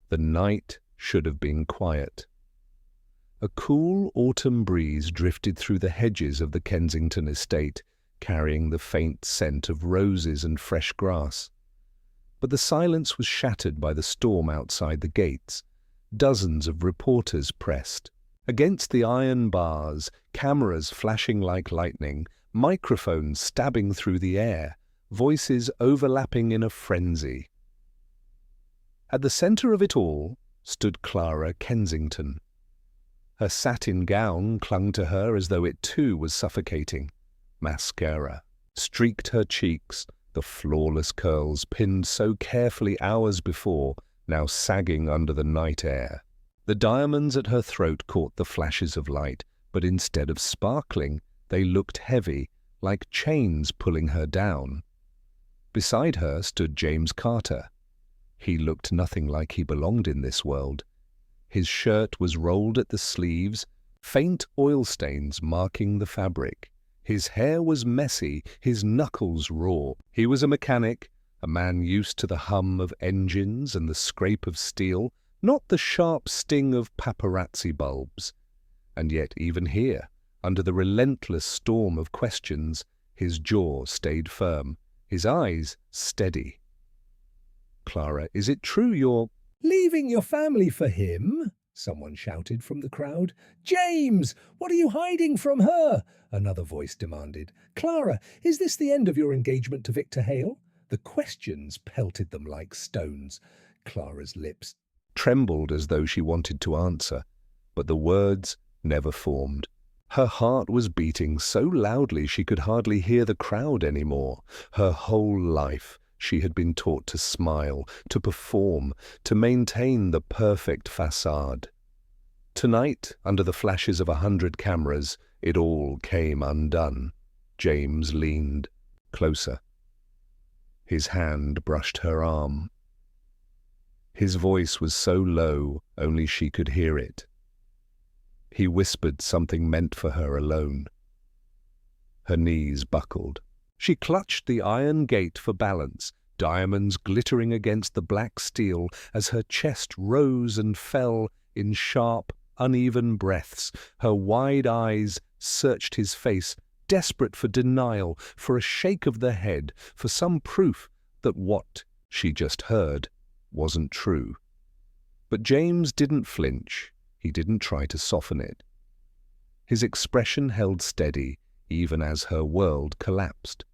The night should have been quiet. A cool autumn breeze drifted through the hedges of the Kensington estate, carrying the faint scent of roses and fresh grass. But the silence was shattered by the storm outside the gates. Dozens of reporters pressed. Against the iron bars, cameras flashing like lightning, microphones stabbing through the air, voices overlapping in a frenzy. At the center of it all stood Clara Kensington. Her satin gown clung to her as though it too was suffocating. Mascara streaked her cheeks, the flawless curls pinned so carefully hours before, now sagging under the night air. The diamonds at her throat caught the flashes of light, but instead of sparkling, they looked heavy, like chains pulling her down. Beside her stood James Carter. He looked nothing like he belonged in this world. His shirt was rolled at the sleeves, faint oil stains marking the fabric. His hair was messy, his knuckles raw. He was a mechanic, a man used to the hum of engines and the scrape of steel, not the sharp sting of paparazzi bulbs. And yet even here, under the relentless storm of questions, his jaw stayed firm, his eyes steady. "Clara, is it true you're—" "Leaving your family for him?" someone shouted from the crowd. "James, what are you hiding from her?" another voice demanded. "Clara, is this the end of your engagement to Victor Hale?" The questions pelted them like stones. Clara's lips trembled as though she wanted to answer, but the words never formed. Her heart was beating so loudly she could hardly hear the crowd anymore. Her whole life she had been taught to smile, to perform, to maintain the perfect facade. Tonight, under the flashes of 100 cameras, it all came undone. James leaned closer. His hand brushed her arm. His voice was so low, only she could hear it. He whispered something meant for her alone. Her knees buckled. She clutched the iron gate for balance, diamonds glittering against the black steel as her chest rose and fell in sharp, uneven breaths. Her wide eyes searched his face, desperate for denial, for a shake of the head, for some proof that what she just heard wasn't true. But James didn't flinch. He didn't try to soften it. His expression held steady, even as her world collapsed.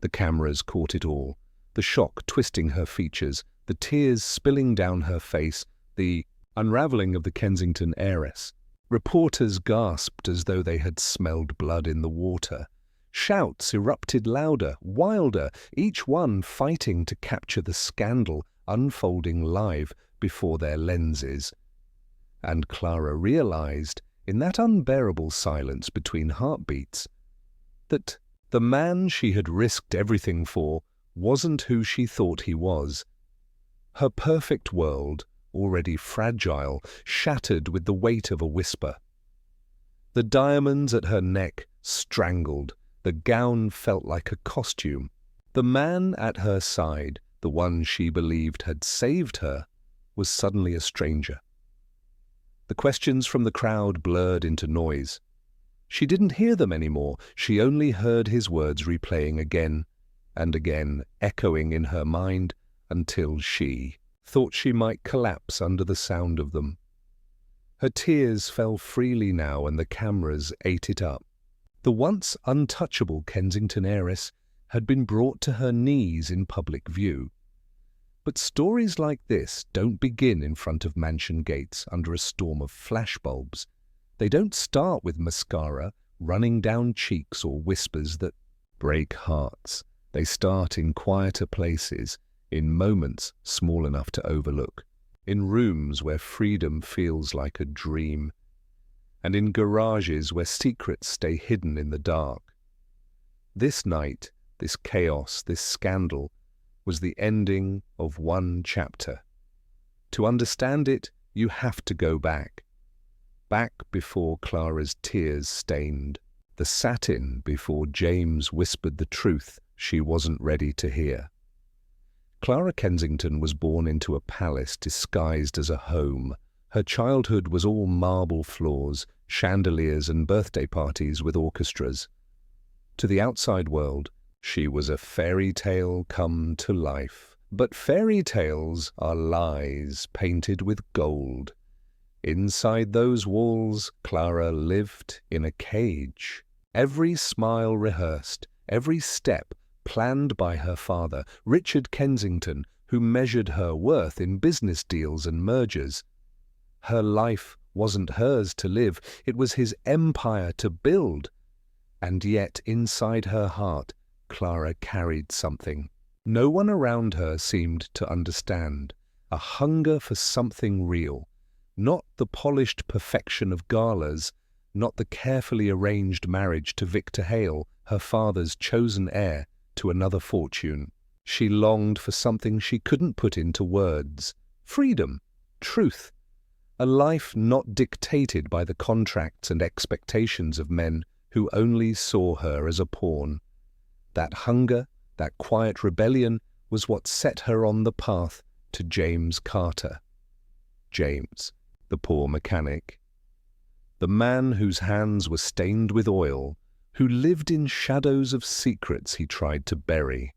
The cameras caught it all, the shock twisting her features, the tears spilling down her face, the unraveling of the Kensington heiress. Reporters gasped as though they had smelled blood in the water. Shouts erupted louder, wilder, each one fighting to capture the scandal unfolding live before their lenses. And Clara realized, in that unbearable silence between heartbeats, that the man she had risked everything for wasn't who she thought he was. Her perfect world, already fragile, shattered with the weight of a whisper. The diamonds at her neck strangled. The gown felt like a costume. The man at her side, the one she believed had saved her, was suddenly a stranger. The questions from the crowd blurred into noise. She didn't hear them anymore. She only heard his words replaying again and again, echoing in her mind until she thought she might collapse under the sound of them. Her tears fell freely now, and the cameras ate it up. The once untouchable Kensington heiress had been brought to her knees in public view. But stories like this don't begin in front of mansion gates under a storm of flashbulbs. They don't start with mascara running down cheeks or whispers that break hearts. They start in quieter places, in moments small enough to overlook, in rooms where freedom feels like a dream, and in garages where secrets stay hidden in the dark. This night, this chaos, this scandal, was the ending of one chapter. To understand it, you have to go back. Back before Clara's tears stained the satin, before James whispered the truth she wasn't ready to hear. Clara Kensington was born into a palace disguised as a home. Her childhood was all marble floors, chandeliers and birthday parties with orchestras. To the outside world, she was a fairy tale come to life. But fairy tales are lies painted with gold. Inside those walls, Clara lived in a cage. Every smile rehearsed, every step planned by her father, Richard Kensington, who measured her worth in business deals and mergers. Her life wasn't hers to live, it was his empire to build. And yet, inside her heart, Clara carried something. No one around her seemed to understand. A hunger for something real. Not the polished perfection of galas, not the carefully arranged marriage to Victor Hale, her father's chosen heir to another fortune. She longed for something she couldn't put into words. Freedom, truth, a life not dictated by the contracts and expectations of men who only saw her as a pawn. That hunger, that quiet rebellion, was what set her on the path to James Carter. James, the poor mechanic. The man whose hands were stained with oil, who lived in shadows of secrets he tried to bury.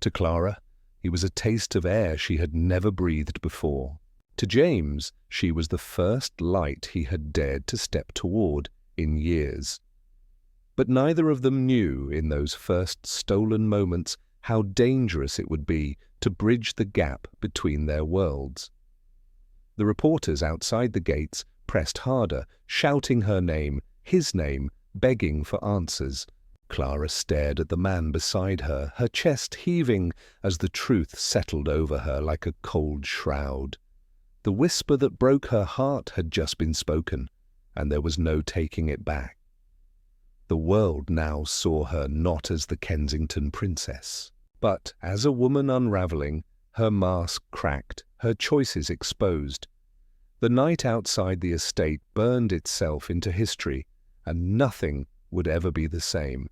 To Clara, he was a taste of air she had never breathed before. To James, she was the first light he had dared to step toward in years. But neither of them knew in those first stolen moments how dangerous it would be to bridge the gap between their worlds. The reporters outside the gates pressed harder, shouting her name, his name, begging for answers. Clara stared at the man beside her, her chest heaving as the truth settled over her like a cold shroud. The whisper that broke her heart had just been spoken, and there was no taking it back. The world now saw her not as the Kensington princess, but as a woman unraveling, her mask cracked, her choices exposed. The night outside the estate burned itself into history, and nothing would ever be the same.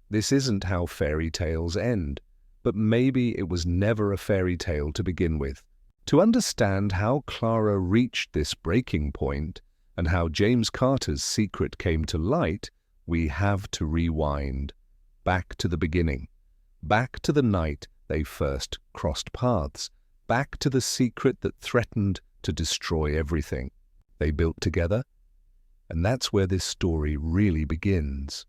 This isn't how fairy tales end, but maybe it was never a fairy tale to begin with. To understand how Clara reached this breaking point, and how James Carter's secret came to light, we have to rewind, back to the beginning, back to the night they first crossed paths, back to the secret that threatened to destroy everything they built together. And that's where this story really begins.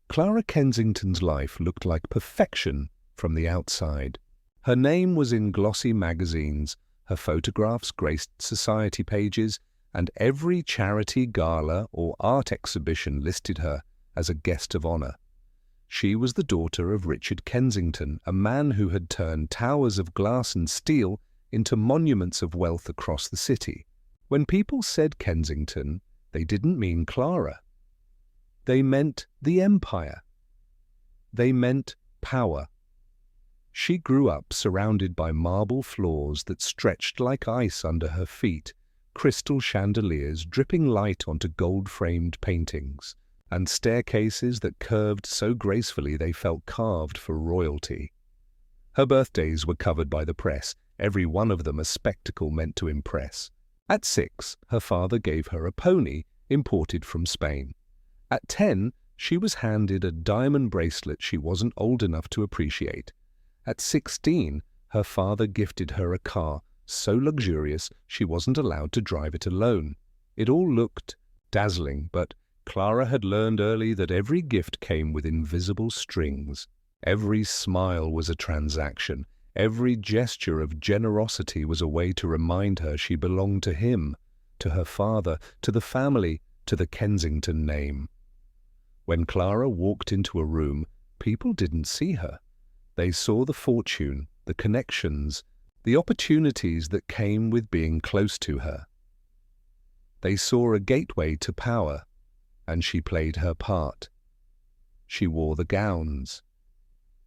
Clara Kensington's life looked like perfection from the outside. Her name was in glossy magazines, her photographs graced society pages, and every charity gala or art exhibition listed her as a guest of honor. She was the daughter of Richard Kensington, a man who had turned towers of glass and steel into monuments of wealth across the city. When people said Kensington, they didn't mean Clara. They meant the empire. They meant power. She grew up surrounded by marble floors that stretched like ice under her feet, crystal chandeliers dripping light onto gold-framed paintings, and staircases that curved so gracefully they felt carved for royalty. Her birthdays were covered by the press, every one of them a spectacle meant to impress. At 6, her father gave her a pony imported from Spain. At 10, she was handed a diamond bracelet she wasn't old enough to appreciate. At 16, her father gifted her a car so luxurious she wasn't allowed to drive it alone. It all looked dazzling, but Clara had learned early that every gift came with invisible strings. Every smile was a transaction. Every gesture of generosity was a way to remind her she belonged to him, to her father, to the family, to the Kensington name. When Clara walked into a room, people didn't see her. They saw the fortune, the connections, the opportunities that came with being close to her. They saw a gateway to power, and she played her part. She wore the gowns.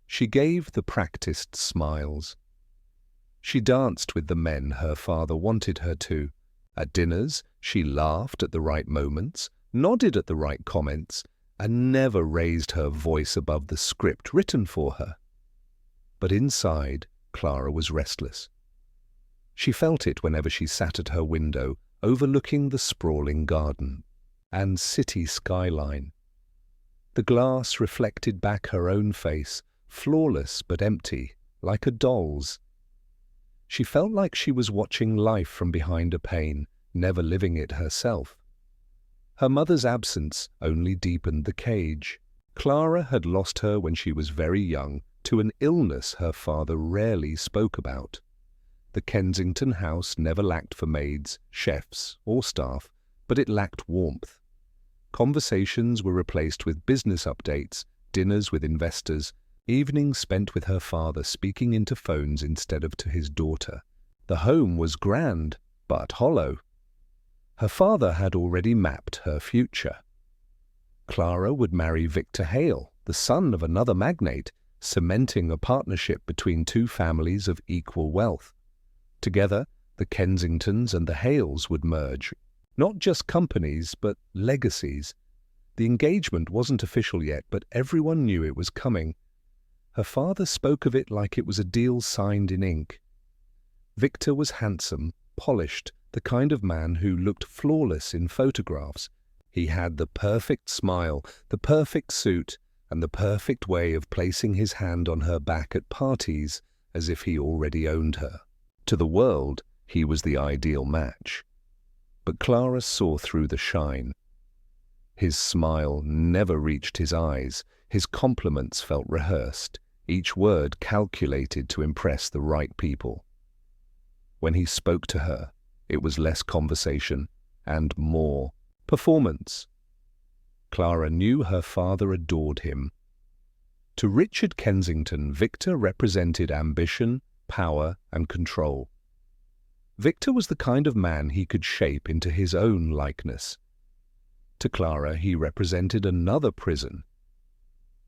She gave the practiced smiles. She danced with the men her father wanted her to. At dinners, she laughed at the right moments, nodded at the right comments, and never raised her voice above the script written for her. But inside, Clara was restless. She felt it whenever she sat at her window, overlooking the sprawling garden and city skyline. The glass reflected back her own face, flawless but empty, like a doll's. She felt like she was watching life from behind a pane, never living it herself. Her mother's absence only deepened the cage. Clara had lost her when she was very young to an illness her father rarely spoke about. The Kensington house never lacked for maids, chefs, or staff, but it lacked warmth. Conversations were replaced with business updates, dinners with investors, evenings spent with her father speaking into phones instead of to his daughter. The home was grand, but hollow. Her father had already mapped her future. Clara would marry Victor Hale, the son of another magnate, cementing a partnership between two families of equal wealth. Together, the Kensingtons and the Hales would merge, not just companies, but legacies. The engagement wasn't official yet, but everyone knew it was coming. Her father spoke of it like it was a deal signed in ink. Victor was handsome, polished, the kind of man who looked flawless in photographs. He had the perfect smile, the perfect suit, and the perfect way of placing his hand on her back at parties as if he already owned her. To the world, he was the ideal match. But Clara saw through the shine. His smile never reached his eyes. His compliments felt rehearsed, each word calculated to impress the right people. When he spoke to her, it was less conversation and more performance. Clara knew her father adored him. To Richard Kensington, Victor represented ambition, power, and control. Victor was the kind of man he could shape into his own likeness. To Clara, he represented another prison.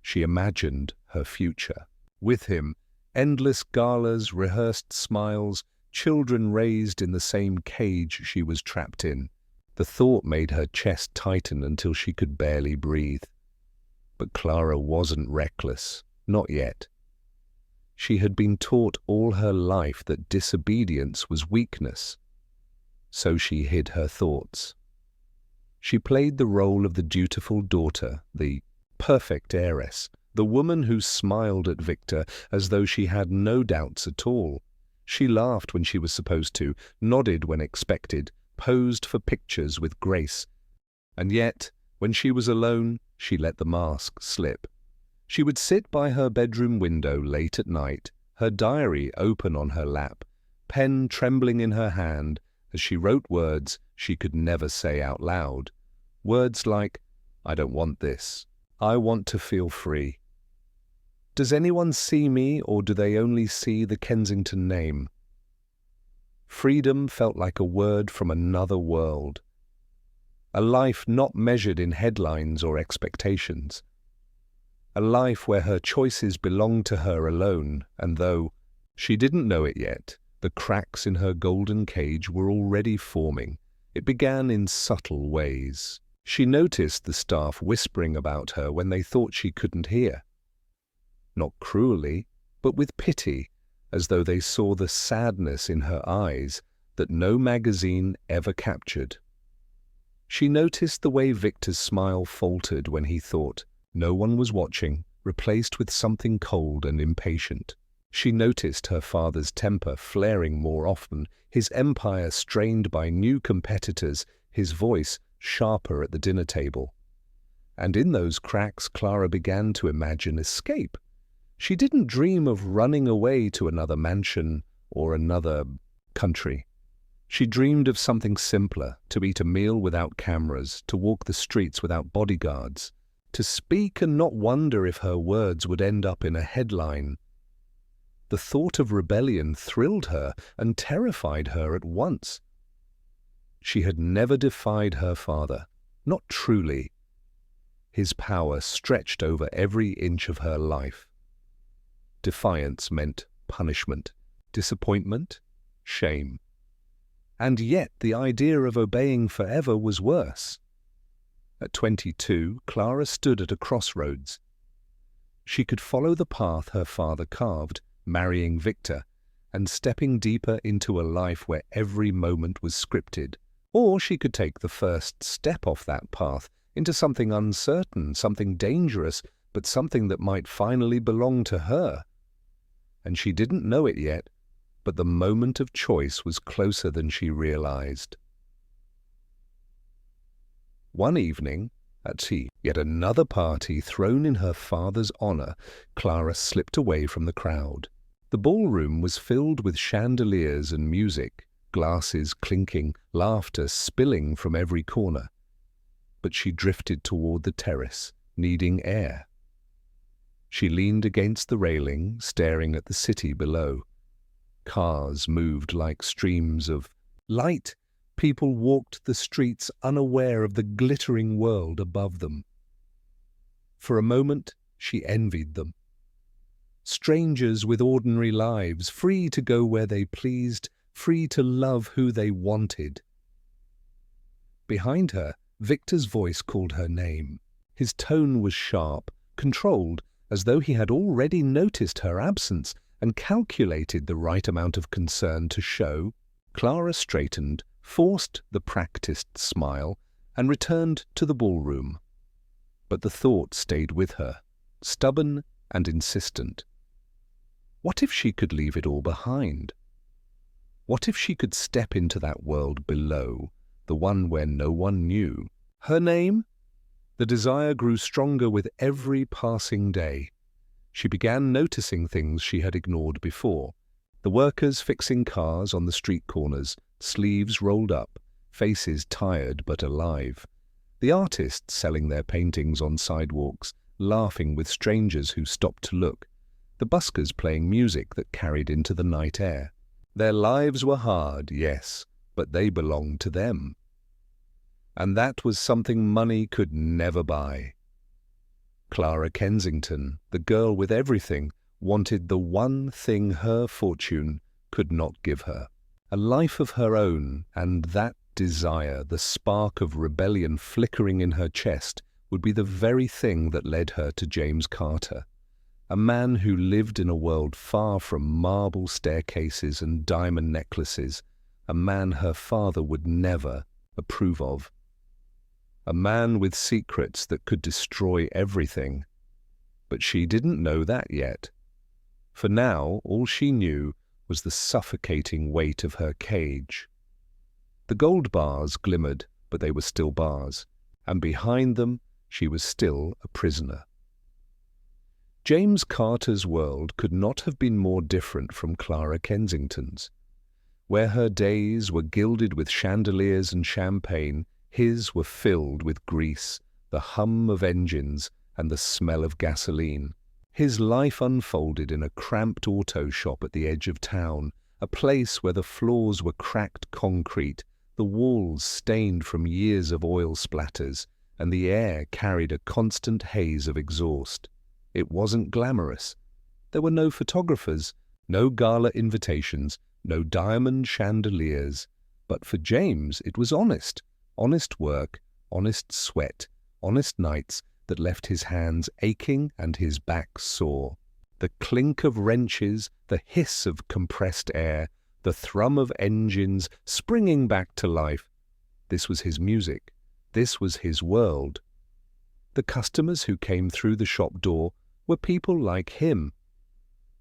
She imagined her future. With him, endless galas, rehearsed smiles, children raised in the same cage she was trapped in. The thought made her chest tighten until she could barely breathe. But Clara wasn't reckless, not yet. She had been taught all her life that disobedience was weakness. So she hid her thoughts. She played the role of the dutiful daughter, the perfect heiress, the woman who smiled at Victor as though she had no doubts at all. She laughed when she was supposed to, nodded when expected, posed for pictures with grace. And yet, when she was alone, she let the mask slip. She would sit by her bedroom window late at night, her diary open on her lap, pen trembling in her hand as she wrote words she could never say out loud. Words like, "I don't want this. I want to feel free." Does anyone see me, or do they only see the Kensington name? Freedom felt like a word from another world. A life not measured in headlines or expectations. A life where her choices belonged to her alone, and though she didn't know it yet, the cracks in her golden cage were already forming. It began in subtle ways. She noticed the staff whispering about her when they thought she couldn't hear. Not cruelly, but with pity, as though they saw the sadness in her eyes that no magazine ever captured. She noticed the way Victor's smile faltered when he thought no one was watching, replaced with something cold and impatient. She noticed her father's temper flaring more often, his empire strained by new competitors, his voice sharper at the dinner table. And in those cracks, Clara began to imagine escape. She didn't dream of running away to another mansion or another country. She dreamed of something simpler, to eat a meal without cameras, to walk the streets without bodyguards, to speak and not wonder if her words would end up in a headline. The thought of rebellion thrilled her and terrified her at once. She had never defied her father, not truly. His power stretched over every inch of her life. Defiance meant punishment, disappointment, shame. And yet the idea of obeying forever was worse. At 22, Clara stood at a crossroads. She could follow the path her father carved, marrying Victor, and stepping deeper into a life where every moment was scripted. Or she could take the first step off that path into something uncertain, something dangerous, but something that might finally belong to her. And she didn't know it yet, but the moment of choice was closer than she realized. One evening, at tea, yet another party thrown in her father's honor, Clara slipped away from the crowd. The ballroom was filled with chandeliers and music, glasses clinking, laughter spilling from every corner. But she drifted toward the terrace, needing air. She leaned against the railing, staring at the city below. Cars moved like streams of light. People walked the streets unaware of the glittering world above them. For a moment, she envied them. Strangers with ordinary lives, free to go where they pleased, free to love who they wanted. Behind her, Victor's voice called her name. His tone was sharp, controlled, as though he had already noticed her absence and calculated the right amount of concern to show. Clara straightened, forced the practiced smile, and returned to the ballroom. But the thought stayed with her, stubborn and insistent. What if she could leave it all behind? What if she could step into that world below, the one where no one knew? Her name? The desire grew stronger with every passing day. She began noticing things she had ignored before. The workers fixing cars on the street corners, sleeves rolled up, faces tired but alive. The artists selling their paintings on sidewalks, laughing with strangers who stopped to look. The buskers playing music that carried into the night air. Their lives were hard, yes, but they belonged to them. And that was something money could never buy. Clara Kensington, the girl with everything, wanted the one thing her fortune could not give her. A life of her own, and that desire, the spark of rebellion flickering in her chest, would be the very thing that led her to James Carter. A man who lived in a world far from marble staircases and diamond necklaces. A man her father would never approve of. A man with secrets that could destroy everything. But she didn't know that yet. For now, all she knew was the suffocating weight of her cage. The gold bars glimmered, but they were still bars, and behind them she was still a prisoner. James Carter's world could not have been more different from Clara Kensington's. Where her days were gilded with chandeliers and champagne, his were filled with grease, the hum of engines, and the smell of gasoline. His life unfolded in a cramped auto shop at the edge of town, a place where the floors were cracked concrete, the walls stained from years of oil splatters, and the air carried a constant haze of exhaust. It wasn't glamorous. There were no photographers, no gala invitations, no diamond chandeliers. But for James it was honest. Honest work, honest sweat, honest nights that left his hands aching and his back sore. The clink of wrenches, the hiss of compressed air, the thrum of engines springing back to life. This was his music. This was his world. The customers who came through the shop door were people like him.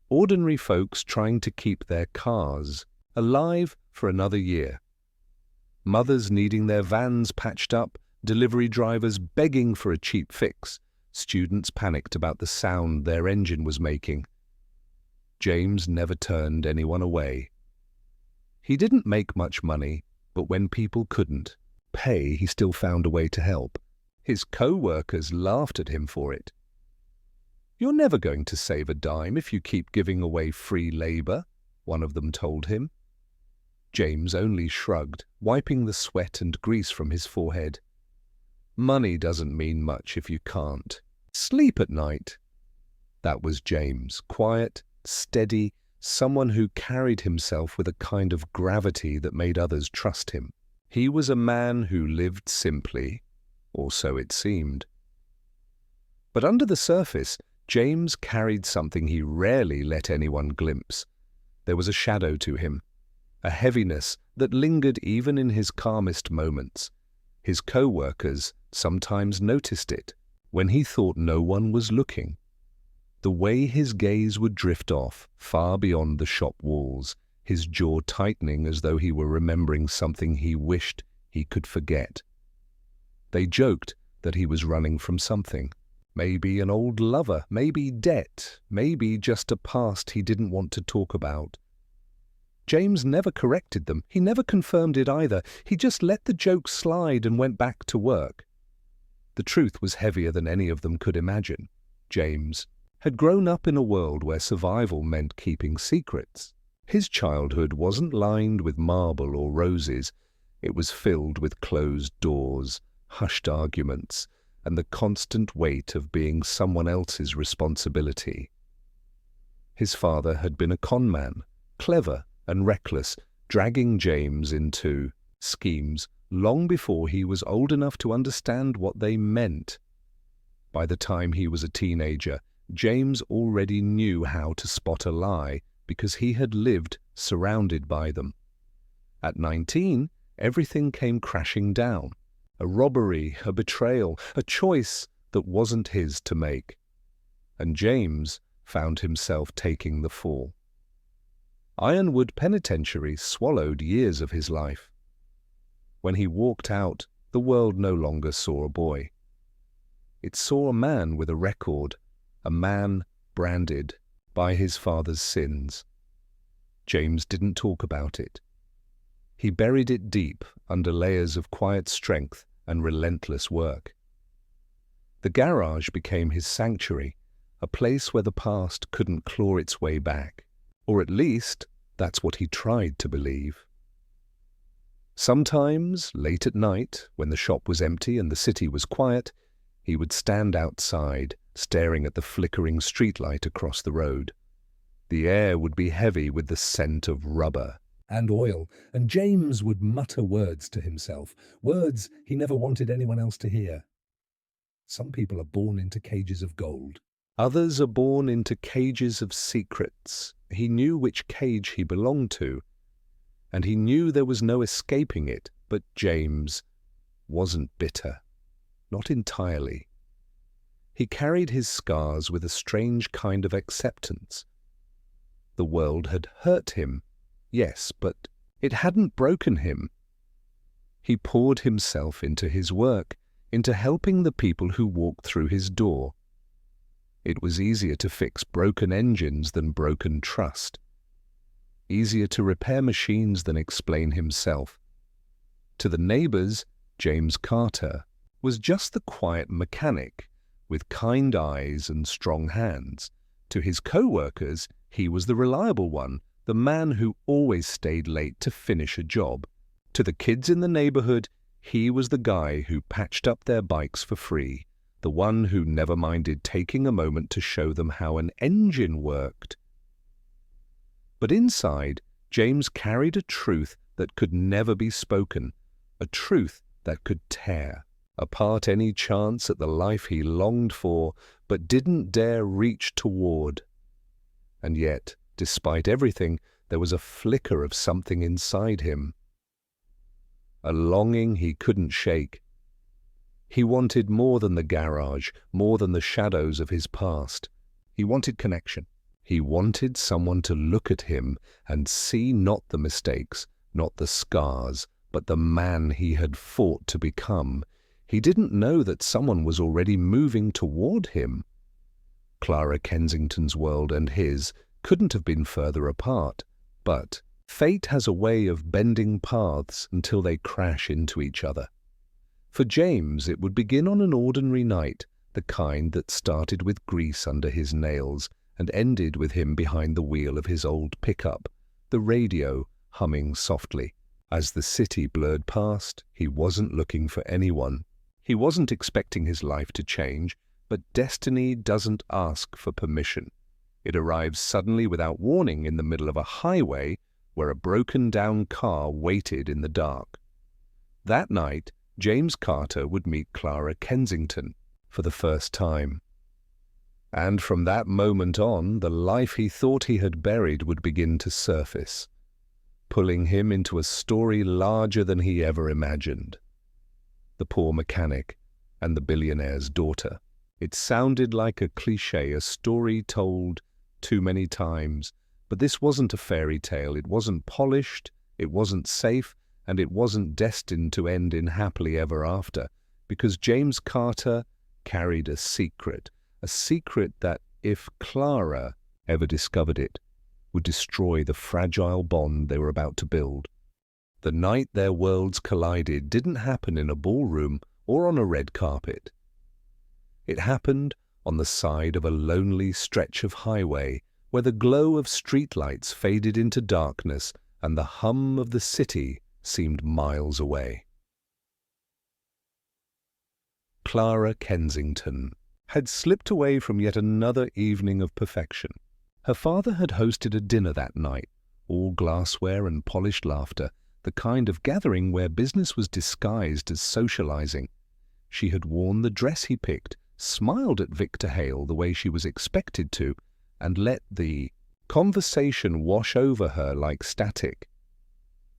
Ordinary folks trying to keep their cars alive for another year. Mothers needing their vans patched up, delivery drivers begging for a cheap fix, students panicked about the sound their engine was making. James never turned anyone away. He didn't make much money, but when people couldn't pay, he still found a way to help. His co-workers laughed at him for it. "You're never going to save a dime if you keep giving away free labor," one of them told him. James only shrugged, wiping the sweat and grease from his forehead. "Money doesn't mean much if you can't sleep at night." That was James, quiet, steady, someone who carried himself with a kind of gravity that made others trust him. He was a man who lived simply, or so it seemed. But under the surface, James carried something he rarely let anyone glimpse. There was a shadow to him, a heaviness that lingered even in his calmest moments. His co-workers sometimes noticed it when he thought no one was looking. The way his gaze would drift off, far beyond the shop walls, his jaw tightening as though he were remembering something he wished he could forget. They joked that he was running from something. Maybe an old lover, maybe debt, maybe just a past he didn't want to talk about. James never corrected them. He never confirmed it either. He just let the joke slide and went back to work. The truth was heavier than any of them could imagine. James had grown up in a world where survival meant keeping secrets. His childhood wasn't lined with marble or roses. It was filled with closed doors, hushed arguments, and the constant weight of being someone else's responsibility. His father had been a con man, clever and reckless, dragging James into schemes long before he was old enough to understand what they meant. By the time he was a teenager, James already knew how to spot a lie because he had lived surrounded by them. At 19, everything came crashing down. A robbery, a betrayal, a choice that wasn't his to make. And James found himself taking the fall. Ironwood Penitentiary swallowed years of his life. When he walked out, the world no longer saw a boy. It saw a man with a record, a man branded by his father's sins. James didn't talk about it. He buried it deep under layers of quiet strength and relentless work. The garage became his sanctuary, a place where the past couldn't claw its way back. Or at least, that's what he tried to believe. Sometimes, late at night, when the shop was empty and the city was quiet, he would stand outside, staring at the flickering streetlight across the road. The air would be heavy with the scent of rubber and oil, and James would mutter words to himself, words he never wanted anyone else to hear. Some people are born into cages of gold. Others are born into cages of secrets. He knew which cage he belonged to, and he knew there was no escaping it, but James wasn't bitter. Not entirely. He carried his scars with a strange kind of acceptance. The world had hurt him, yes, but it hadn't broken him. He poured himself into his work, into helping the people who walked through his door. It was easier to fix broken engines than broken trust. Easier to repair machines than explain himself. To the neighbors, James Carter was just the quiet mechanic with kind eyes and strong hands. To his co-workers, he was the reliable one, the man who always stayed late to finish a job. To the kids in the neighborhood, he was the guy who patched up their bikes for free, the one who never minded taking a moment to show them how an engine worked. But inside, James carried a truth that could never be spoken, a truth that could tear apart any chance at the life he longed for but didn't dare reach toward. And yet, despite everything, there was a flicker of something inside him, a longing he couldn't shake. He wanted more than the garage, more than the shadows of his past. He wanted connection. He wanted someone to look at him and see not the mistakes, not the scars, but the man he had fought to become. He didn't know that someone was already moving toward him. Clara Kensington's world and his couldn't have been further apart, but fate has a way of bending paths until they crash into each other. For James, it would begin on an ordinary night, the kind that started with grease under his nails and ended with him behind the wheel of his old pickup, the radio humming softly. As the city blurred past, he wasn't looking for anyone. He wasn't expecting his life to change, but destiny doesn't ask for permission. It arrives suddenly without warning in the middle of a highway where a broken-down car waited in the dark. That night, James Carter would meet Clara Kensington for the first time. And from that moment on, the life he thought he had buried would begin to surface, pulling him into a story larger than he ever imagined. The poor mechanic and the billionaire's daughter. It sounded like a cliché, a story told too many times, but this wasn't a fairy tale. It wasn't polished, it wasn't safe, and it wasn't destined to end in happily ever after, because James Carter carried a secret that, if Clara ever discovered it, would destroy the fragile bond they were about to build. The night their worlds collided didn't happen in a ballroom or on a red carpet. It happened on the side of a lonely stretch of highway where the glow of streetlights faded into darkness and the hum of the city seemed miles away. Clara Kensington had slipped away from yet another evening of perfection. Her father had hosted a dinner that night, all glassware and polished laughter, the kind of gathering where business was disguised as socializing. She had worn the dress he picked, smiled at Victor Hale the way she was expected to, and let the conversation wash over her like static.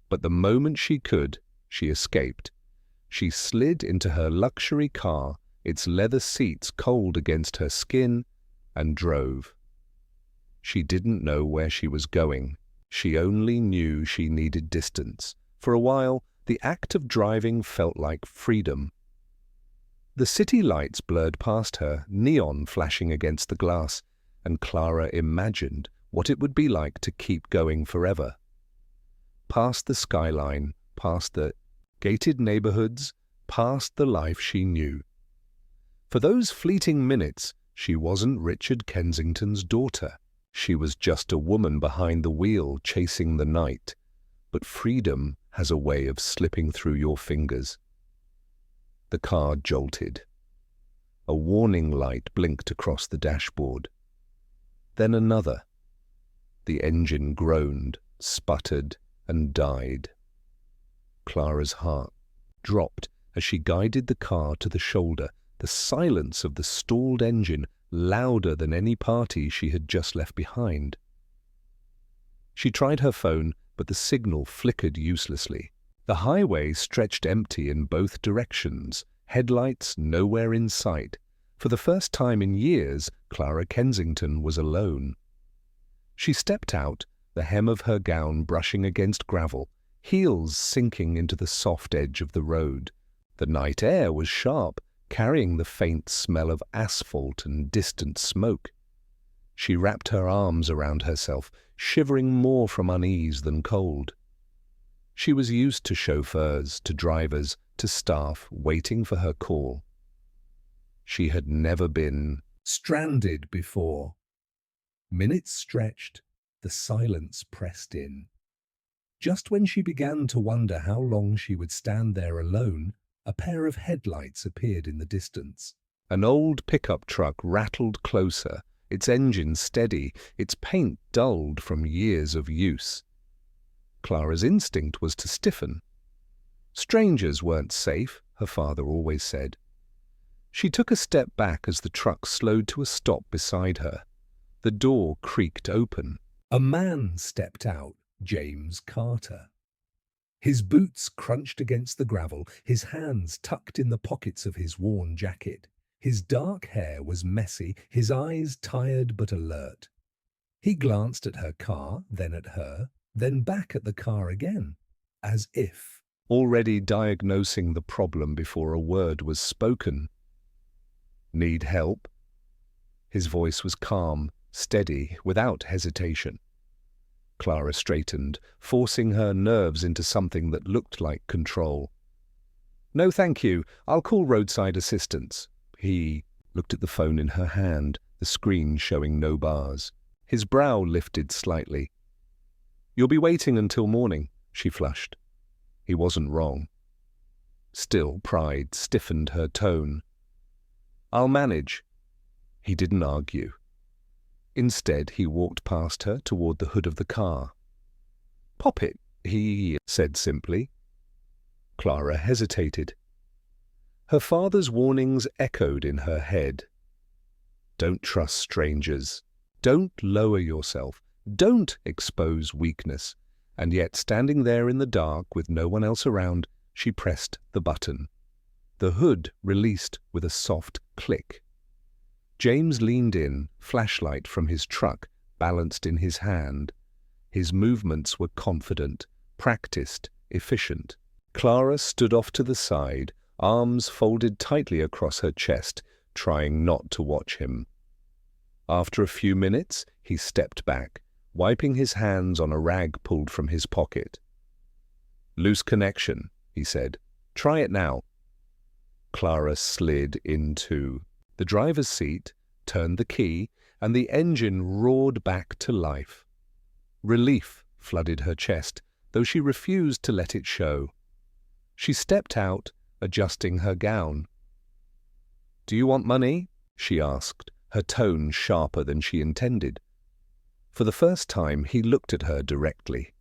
But the moment she could, she escaped. She slid into her luxury car, its leather seats cold against her skin, and drove. She didn't know where she was going. She only knew she needed distance. For a while, the act of driving felt like freedom. The city lights blurred past her, neon flashing against the glass, and Clara imagined what it would be like to keep going forever. Past the skyline, past the gated neighborhoods, past the life she knew. For those fleeting minutes, she wasn't Richard Kensington's daughter. She was just a woman behind the wheel chasing the night. But freedom has a way of slipping through your fingers. The car jolted. A warning light blinked across the dashboard. Then another. The engine groaned, sputtered, and died. Clara's heart dropped as she guided the car to the shoulder, the silence of the stalled engine louder than any party she had just left behind. She tried her phone, but the signal flickered uselessly. The highway stretched empty in both directions, headlights nowhere in sight. For the first time in years, Clara Kensington was alone. She stepped out, the hem of her gown brushing against gravel, heels sinking into the soft edge of the road. The night air was sharp, carrying the faint smell of asphalt and distant smoke. She wrapped her arms around herself, shivering more from unease than cold. She was used to chauffeurs, to drivers, to staff waiting for her call. She had never been stranded before. Minutes stretched, the silence pressed in. Just when she began to wonder how long she would stand there alone, a pair of headlights appeared in the distance. An old pickup truck rattled closer, its engine steady, its paint dulled from years of use. Clara's instinct was to stiffen. Strangers weren't safe, her father always said. She took a step back as the truck slowed to a stop beside her. The door creaked open. A man stepped out, James Carter. His boots crunched against the gravel, his hands tucked in the pockets of his worn jacket. His dark hair was messy, his eyes tired but alert. He glanced at her car, then at her, then back at the car again, as if already diagnosing the problem before a word was spoken. "Need help?" His voice was calm, steady, without hesitation. Clara straightened, forcing her nerves into something that looked like control. "No, thank you. I'll call roadside assistance." He looked at the phone in her hand, the screen showing no bars. His brow lifted slightly. "You'll be waiting until morning," she flushed. He wasn't wrong. Still, pride stiffened her tone. "I'll manage." He didn't argue. Instead, he walked past her toward the hood of the car. "Pop it," he said simply. Clara hesitated. Her father's warnings echoed in her head. Don't trust strangers. Don't lower yourself. Don't expose weakness. And yet, standing there in the dark with no one else around, she pressed the button. The hood released with a soft click. James leaned in, flashlight from his truck balanced in his hand. His movements were confident, practiced, efficient. Clara stood off to the side, arms folded tightly across her chest, trying not to watch him. After a few minutes, he stepped back, wiping his hands on a rag pulled from his pocket. "Loose connection," he said. "Try it now." Clara slid into the driver's seat, turned the key, and the engine roared back to life. Relief flooded her chest, though she refused to let it show. She stepped out, adjusting her gown. "Do you want money?" she asked, her tone sharper than she intended. For the first time, he looked at her directly.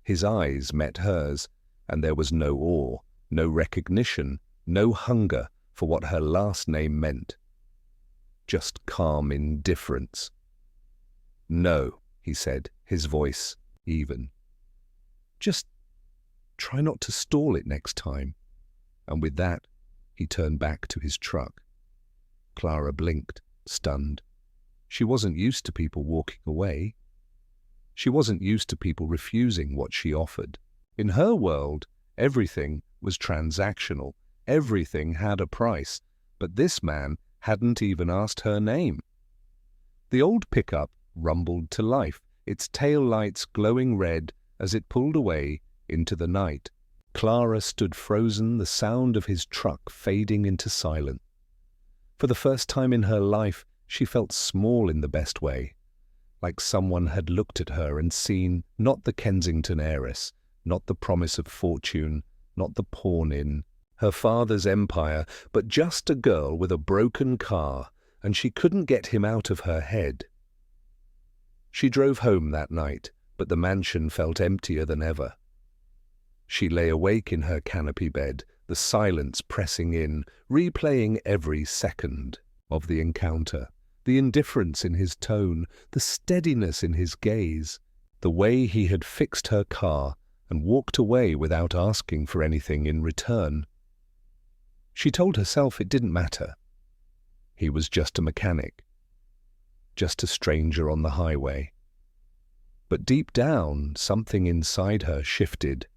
His eyes met hers, and there was no awe, no recognition, no hunger for what her last name meant. Just calm indifference. "No," he said, his voice even. "Just try not to stall it next time." And with that, he turned back to his truck. Clara blinked, stunned. She wasn't used to people walking away. She wasn't used to people refusing what she offered. In her world, everything was transactional. Everything had a price, but this man hadn't even asked her name. The old pickup rumbled to life, its tail lights glowing red as it pulled away into the night. Clara stood frozen, the sound of his truck fading into silence. For the first time in her life, she felt small in the best way, like someone had looked at her and seen not the Kensington heiress, not the promise of fortune, not the pawn-in, her father's empire, but just a girl with a broken car, and she couldn't get him out of her head. She drove home that night, but the mansion felt emptier than ever. She lay awake in her canopy bed, the silence pressing in, replaying every second of the encounter, the indifference in his tone, the steadiness in his gaze, the way he had fixed her car and walked away without asking for anything in return. She told herself it didn't matter. He was just a mechanic, just a stranger on the highway. But deep down, something inside her shifted.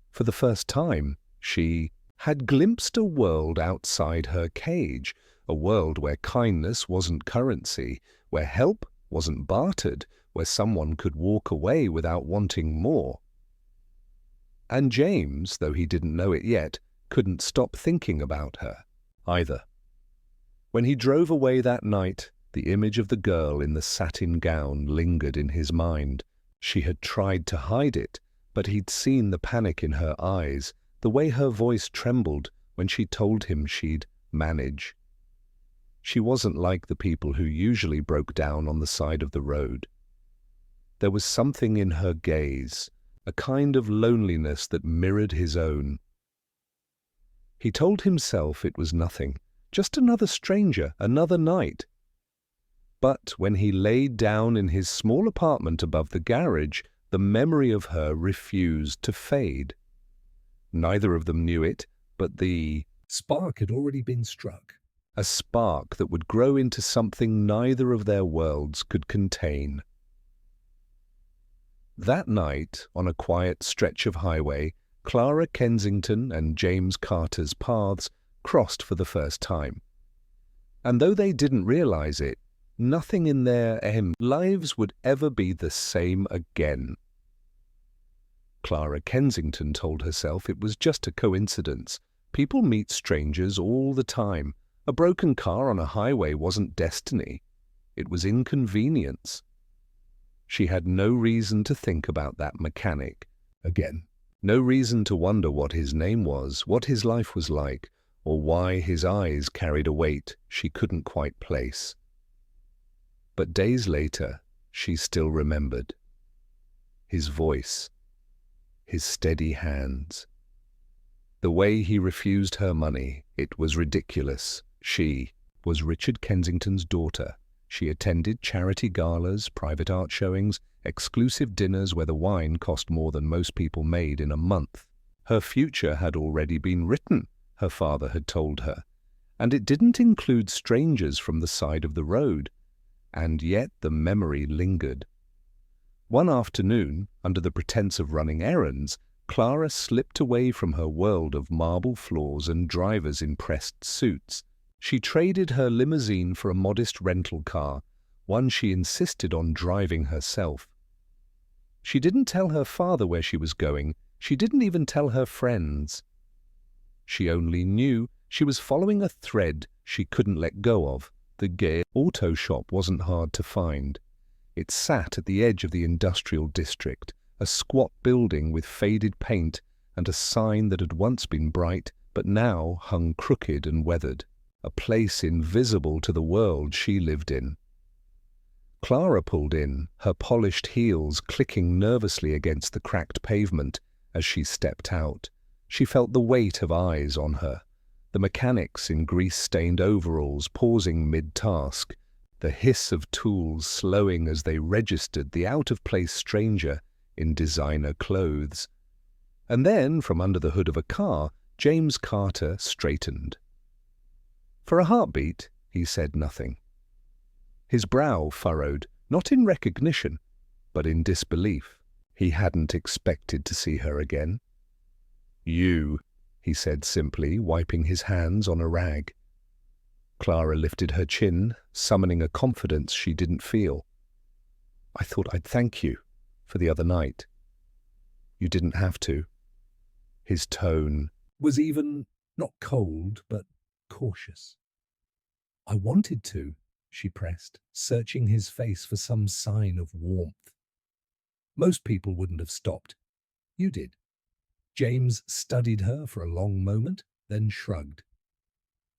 For the first time, she had glimpsed a world outside her cage, a world where kindness wasn't currency, where help wasn't bartered, where someone could walk away without wanting more. And James, though he didn't know it yet, couldn't stop thinking about her, either. When he drove away that night, the image of the girl in the satin gown lingered in his mind. She had tried to hide it, but he'd seen the panic in her eyes, the way her voice trembled when she told him she'd manage. She wasn't like the people who usually broke down on the side of the road. There was something in her gaze, a kind of loneliness that mirrored his own. He told himself it was nothing, just another stranger, another night. But when he laid down in his small apartment above the garage, the memory of her refused to fade. Neither of them knew it, but the spark had already been struck. A spark that would grow into something neither of their worlds could contain. That night, on a quiet stretch of highway, Clara Kensington and James Carter's paths crossed for the first time. And though they didn't realize it, nothing in their lives would ever be the same again. Clara Kensington told herself it was just a coincidence. People meet strangers all the time. A broken car on a highway wasn't destiny. It was inconvenience. She had no reason to think about that mechanic again. No reason to wonder what his name was, what his life was like, or why his eyes carried a weight she couldn't quite place. But days later, she still remembered. His voice, his steady hands. The way he refused her money, it was ridiculous. She was Richard Kensington's daughter. She attended charity galas, private art showings, exclusive dinners where the wine cost more than most people made in a month. Her future had already been written, her father had told her, and it didn't include strangers from the side of the road. And yet the memory lingered. One afternoon, under the pretense of running errands, Clara slipped away from her world of marble floors and drivers in pressed suits. She traded her limousine for a modest rental car, one she insisted on driving herself. She didn't tell her father where she was going. She didn't even tell her friends. She only knew she was following a thread she couldn't let go of. The gay auto shop wasn't hard to find. It sat at the edge of the industrial district, a squat building with faded paint and a sign that had once been bright but now hung crooked and weathered, a place invisible to the world she lived in. Clara pulled in, her polished heels clicking nervously against the cracked pavement as she stepped out. She felt the weight of eyes on her, the mechanics in grease-stained overalls pausing mid-task, the hiss of tools slowing as they registered the out-of-place stranger in designer clothes. And then, from under the hood of a car, James Carter straightened. For a heartbeat, he said nothing. His brow furrowed, not in recognition, but in disbelief. He hadn't expected to see her again. "You," he said simply, wiping his hands on a rag. Clara lifted her chin, summoning a confidence she didn't feel. "I thought I'd thank you for the other night." "You didn't have to." His tone was even not cold, but cautious. "I wanted to," she pressed, searching his face for some sign of warmth. "Most people wouldn't have stopped. You did." James studied her for a long moment, then shrugged.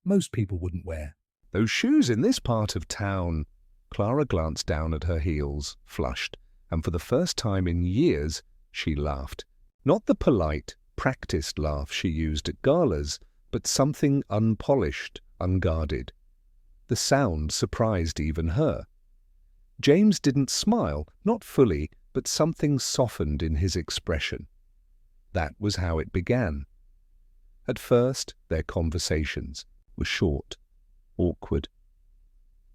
"Most people wouldn't wear "Those shoes in this part of town." Clara glanced down at her heels, flushed, and for the first time in years she laughed. Not the polite, practiced laugh she used at galas, but something unpolished, unguarded. The sound surprised even her. James didn't smile, not fully, but something softened in his expression. That was how it began. At first, their conversations were short, awkward.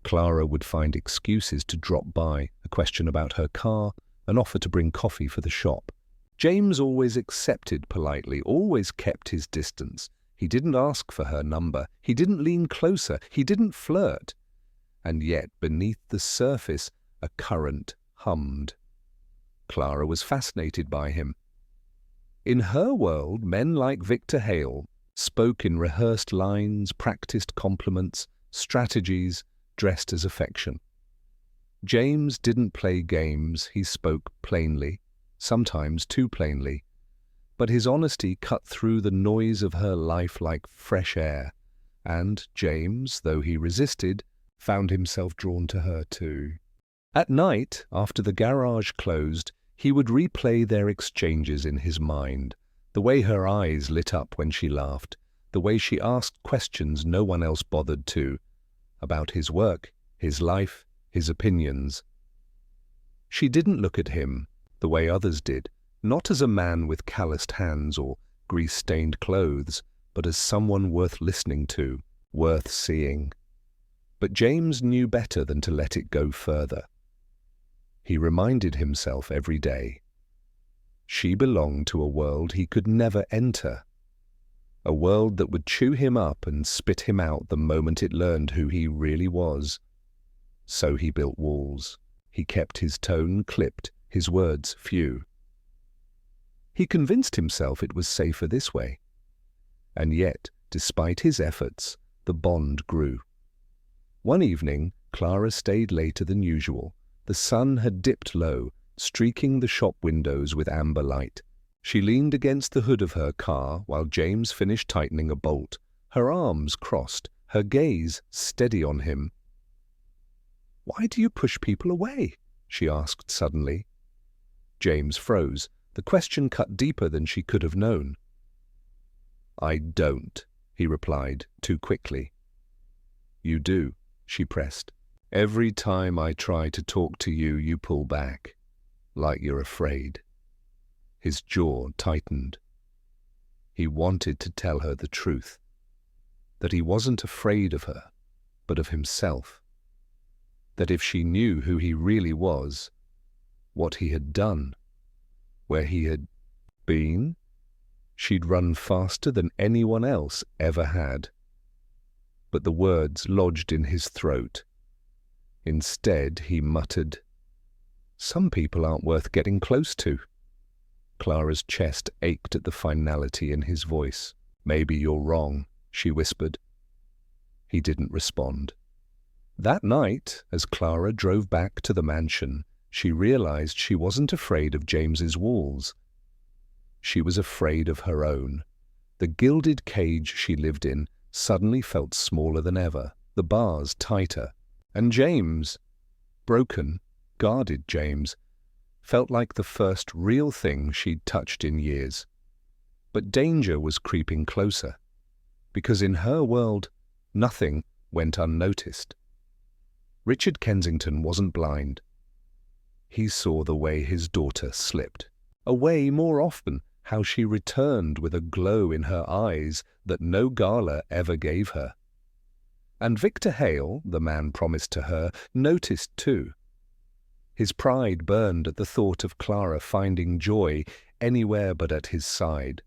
Clara would find excuses to drop by, a question about her car, an offer to bring coffee for the shop. James always accepted politely, always kept his distance. He didn't ask for her number. He didn't lean closer. He didn't flirt. And yet, beneath the surface, a current hummed. Clara was fascinated by him. In her world, men like Victor Hale spoke in rehearsed lines, practiced compliments, strategies, dressed as affection. James didn't play games. He spoke plainly, sometimes too plainly. But his honesty cut through the noise of her life like fresh air, and James, though he resisted, found himself drawn to her too. At night, after the garage closed, he would replay their exchanges in his mind, the way her eyes lit up when she laughed, the way she asked questions no one else bothered to, about his work, his life, his opinions. She didn't look at him the way others did, not as a man with calloused hands or grease-stained clothes, but as someone worth listening to, worth seeing. But James knew better than to let it go further. He reminded himself every day. She belonged to a world he could never enter, a world that would chew him up and spit him out the moment it learned who he really was. So he built walls. He kept his tone clipped, his words few. He convinced himself it was safer this way. And yet, despite his efforts, the bond grew. One evening, Clara stayed later than usual. The sun had dipped low, streaking the shop windows with amber light. She leaned against the hood of her car while James finished tightening a bolt, her arms crossed, her gaze steady on him. "Why do you push people away?" she asked suddenly. James froze. The question cut deeper than she could have known. "I don't," he replied, too quickly. You do, she pressed. Every time I try to talk to you, you pull back, like you're afraid. His jaw tightened. He wanted to tell her the truth, that he wasn't afraid of her, but of himself. That if she knew who he really was, what he had done, where he had been, she'd run faster than anyone else ever had. But the words lodged in his throat. Instead, he muttered, "Some people aren't worth getting close to." Clara's chest ached at the finality in his voice. "Maybe you're wrong," she whispered. He didn't respond. That night, as Clara drove back to the mansion, she realized she wasn't afraid of James's walls. She was afraid of her own. The gilded cage she lived in suddenly felt smaller than ever, the bars tighter. And James, broken, guarded James, felt like the first real thing she'd touched in years. But danger was creeping closer, because in her world, nothing went unnoticed. Richard Kensington wasn't blind. He saw the way his daughter slipped, away more often, how she returned with a glow in her eyes that no gala ever gave her. And Victor Hale, the man promised to her, noticed too. His pride burned at the thought of Clara finding joy anywhere but at his side.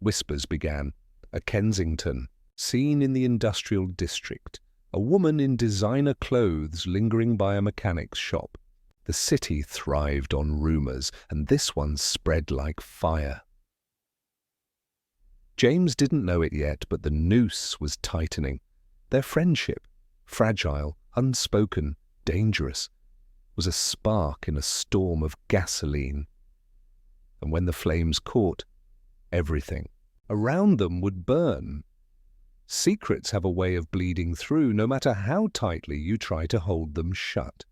Whispers began. A Kensington, seen in the industrial district, a woman in designer clothes lingering by a mechanic's shop. The city thrived on rumors, and this one spread like fire. James didn't know it yet, but the noose was tightening. Their friendship, fragile, unspoken, dangerous, was a spark in a storm of gasoline. And when the flames caught, everything around them would burn. Secrets have a way of bleeding through, no matter how tightly you try to hold them shut.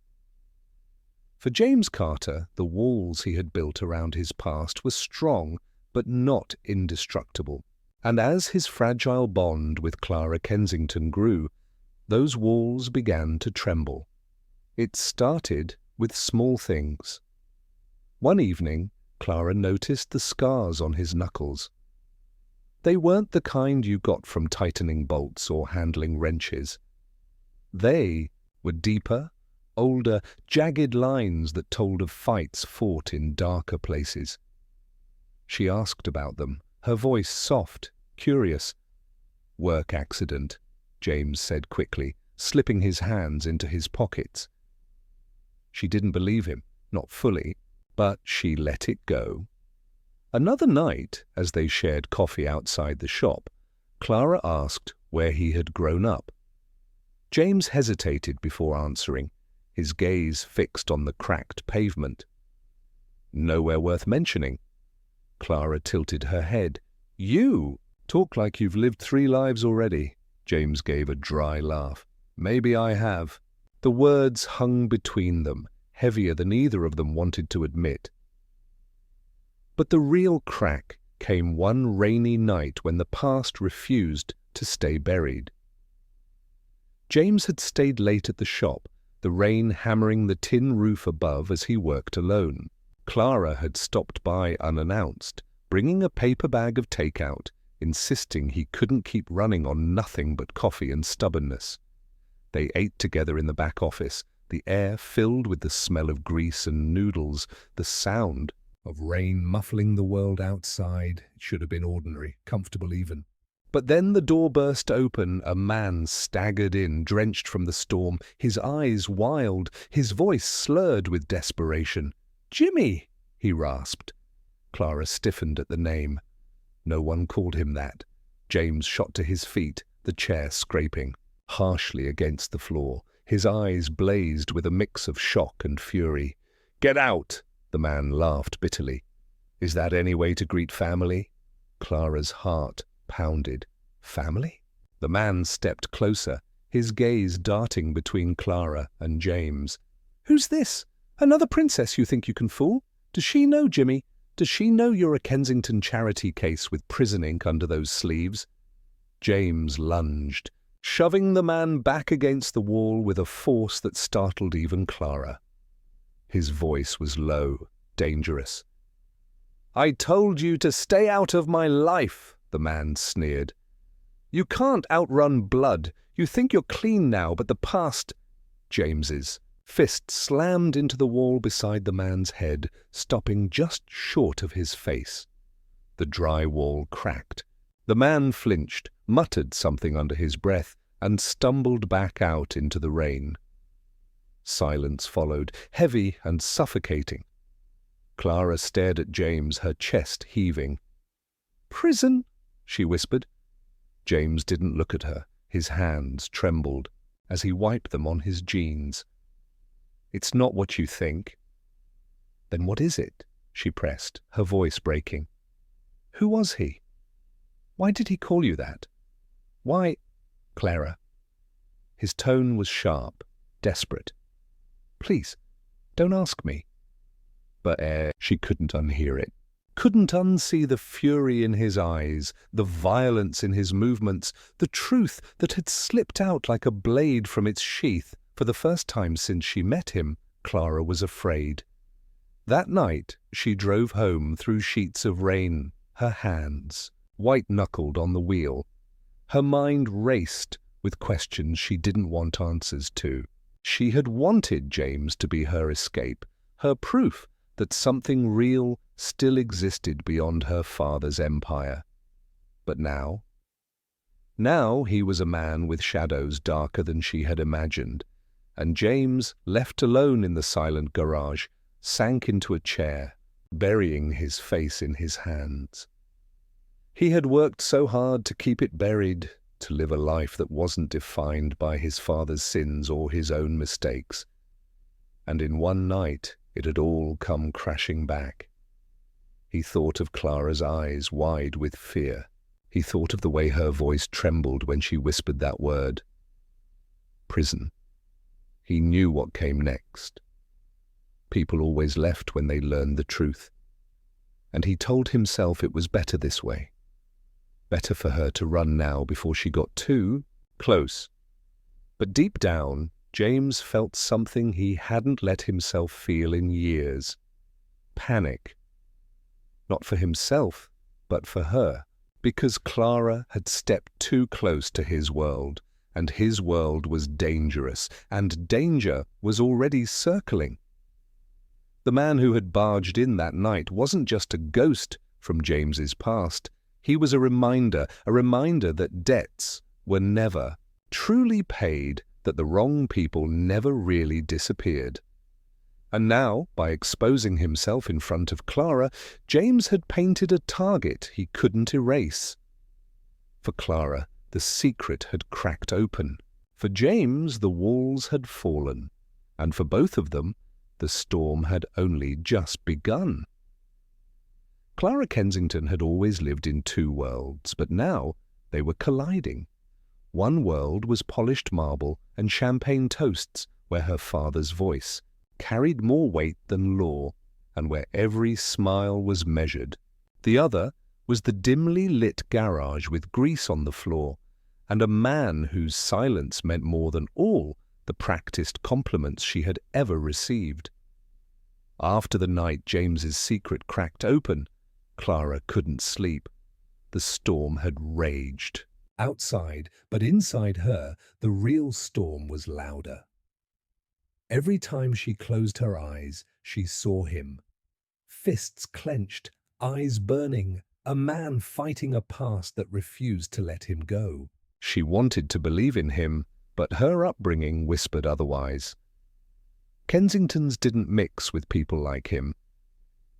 For James Carter, the walls he had built around his past were strong, but not indestructible. And as his fragile bond with Clara Kensington grew, those walls began to tremble. It started with small things. One evening, Clara noticed the scars on his knuckles. They weren't the kind you got from tightening bolts or handling wrenches. They were deeper, older, jagged lines that told of fights fought in darker places. She asked about them, her voice soft, curious. "Work accident," James said quickly, slipping his hands into his pockets. She didn't believe him, not fully, but she let it go. Another night, as they shared coffee outside the shop, Clara asked where he had grown up. James hesitated before answering, his gaze fixed on the cracked pavement. "Nowhere worth mentioning." Clara tilted her head. "You talk like you've lived 3 lives already." James gave a dry laugh. "Maybe I have." The words hung between them, heavier than either of them wanted to admit. But the real crack came one rainy night when the past refused to stay buried. James had stayed late at the shop, the rain hammering the tin roof above as he worked alone. Clara had stopped by unannounced, bringing a paper bag of takeout, insisting he couldn't keep running on nothing but coffee and stubbornness. They ate together in the back office, the air filled with the smell of grease and noodles, the sound of rain muffling the world outside. It should have been ordinary, comfortable even. But then the door burst open, a man staggered in, drenched from the storm, his eyes wild, his voice slurred with desperation. "Jimmy!" he rasped. Clara stiffened at the name. No one called him that. James shot to his feet, the chair scraping harshly against the floor. His eyes blazed with a mix of shock and fury. "Get out!" the man laughed bitterly. "Is that any way to greet family?" Clara's heart pounded. Family? The man stepped closer, his gaze darting between Clara and James. "Who's this? Another princess you think you can fool? Does she know, Jimmy? Does she know you're a Kensington charity case with prison ink under those sleeves?" James lunged, shoving the man back against the wall with a force that startled even Clara. His voice was low, dangerous. "I told you to stay out of my life," the man sneered. "You can't outrun blood. You think you're clean now, but the past—" James's fist slammed into the wall beside the man's head, stopping just short of his face. The dry wall cracked. The man flinched, muttered something under his breath, and stumbled back out into the rain. Silence followed, heavy and suffocating. Clara stared at James, her chest heaving. "Prison," she whispered. James didn't look at her. His hands trembled as he wiped them on his jeans. "It's not what you think." "Then what is it?" she pressed, her voice breaking. "Who was he? Why did he call you that? Why—" "Clara." His tone was sharp, desperate. "Please, don't ask me." But she couldn't unhear it. Couldn't unsee the fury in his eyes, the violence in his movements, the truth that had slipped out like a blade from its sheath. For the first time since she met him, Clara was afraid. That night she drove home through sheets of rain, her hands white-knuckled on the wheel. Her mind raced with questions she didn't want answers to. She had wanted James to be her escape, her proof that something real still existed beyond her father's empire. But now he was a man with shadows darker than she had imagined, and James, left alone in the silent garage, sank into a chair, burying his face in his hands. He had worked so hard to keep it buried, to live a life that wasn't defined by his father's sins or his own mistakes. And in one night it had all come crashing back. He thought of Clara's eyes wide with fear. He thought of the way her voice trembled when she whispered that word. Prison. He knew what came next. People always left when they learned the truth. And he told himself it was better this way. Better for her to run now before she got too close. But deep down, James felt something he hadn't let himself feel in years. Panic. Not for himself, but for her. Because Clara had stepped too close to his world, and his world was dangerous, and danger was already circling. The man who had barged in that night wasn't just a ghost from James's past. He was a reminder that debts were never truly paid, that the wrong people never really disappeared. And now, by exposing himself in front of Clara, James had painted a target he couldn't erase. For Clara, the secret had cracked open. For James, the walls had fallen. And for both of them, the storm had only just begun. Clara Kensington had always lived in two worlds, but now they were colliding. One world was polished marble and champagne toasts, where her father's voice carried more weight than law, and where every smile was measured. The other was the dimly lit garage with grease on the floor, and a man whose silence meant more than all the practiced compliments she had ever received. After the night James's secret cracked open, Clara couldn't sleep. The storm had raged. Outside, but inside her, the real storm was louder. Every time she closed her eyes, she saw him. Fists clenched, eyes burning, a man fighting a past that refused to let him go. She wanted to believe in him, but her upbringing whispered otherwise. Kensingtons didn't mix with people like him.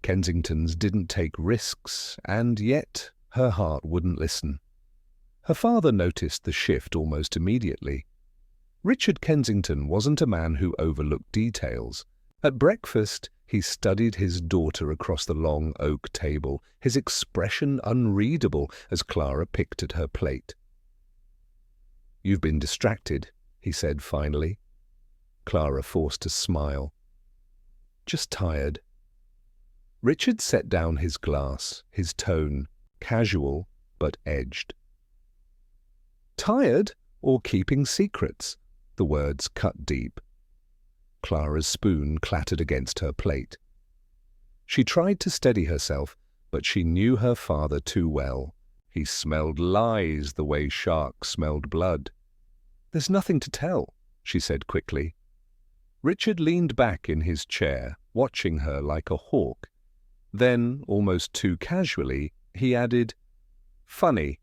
Kensingtons didn't take risks, and yet her heart wouldn't listen. Her father noticed the shift almost immediately. Richard Kensington wasn't a man who overlooked details. At breakfast, he studied his daughter across the long oak table, his expression unreadable as Clara picked at her plate. "You've been distracted," he said finally. Clara forced a smile. "Just tired." Richard set down his glass, his tone casual but edged. "Tired? or keeping secrets. The words cut deep. Clara's spoon clattered against her plate. She tried to steady herself, but she knew her father too well. He smelled lies the way sharks smelled blood. "There's nothing to tell," she said quickly. Richard leaned back in his chair, watching her like a hawk. Then, almost too casually, he added, "Funny,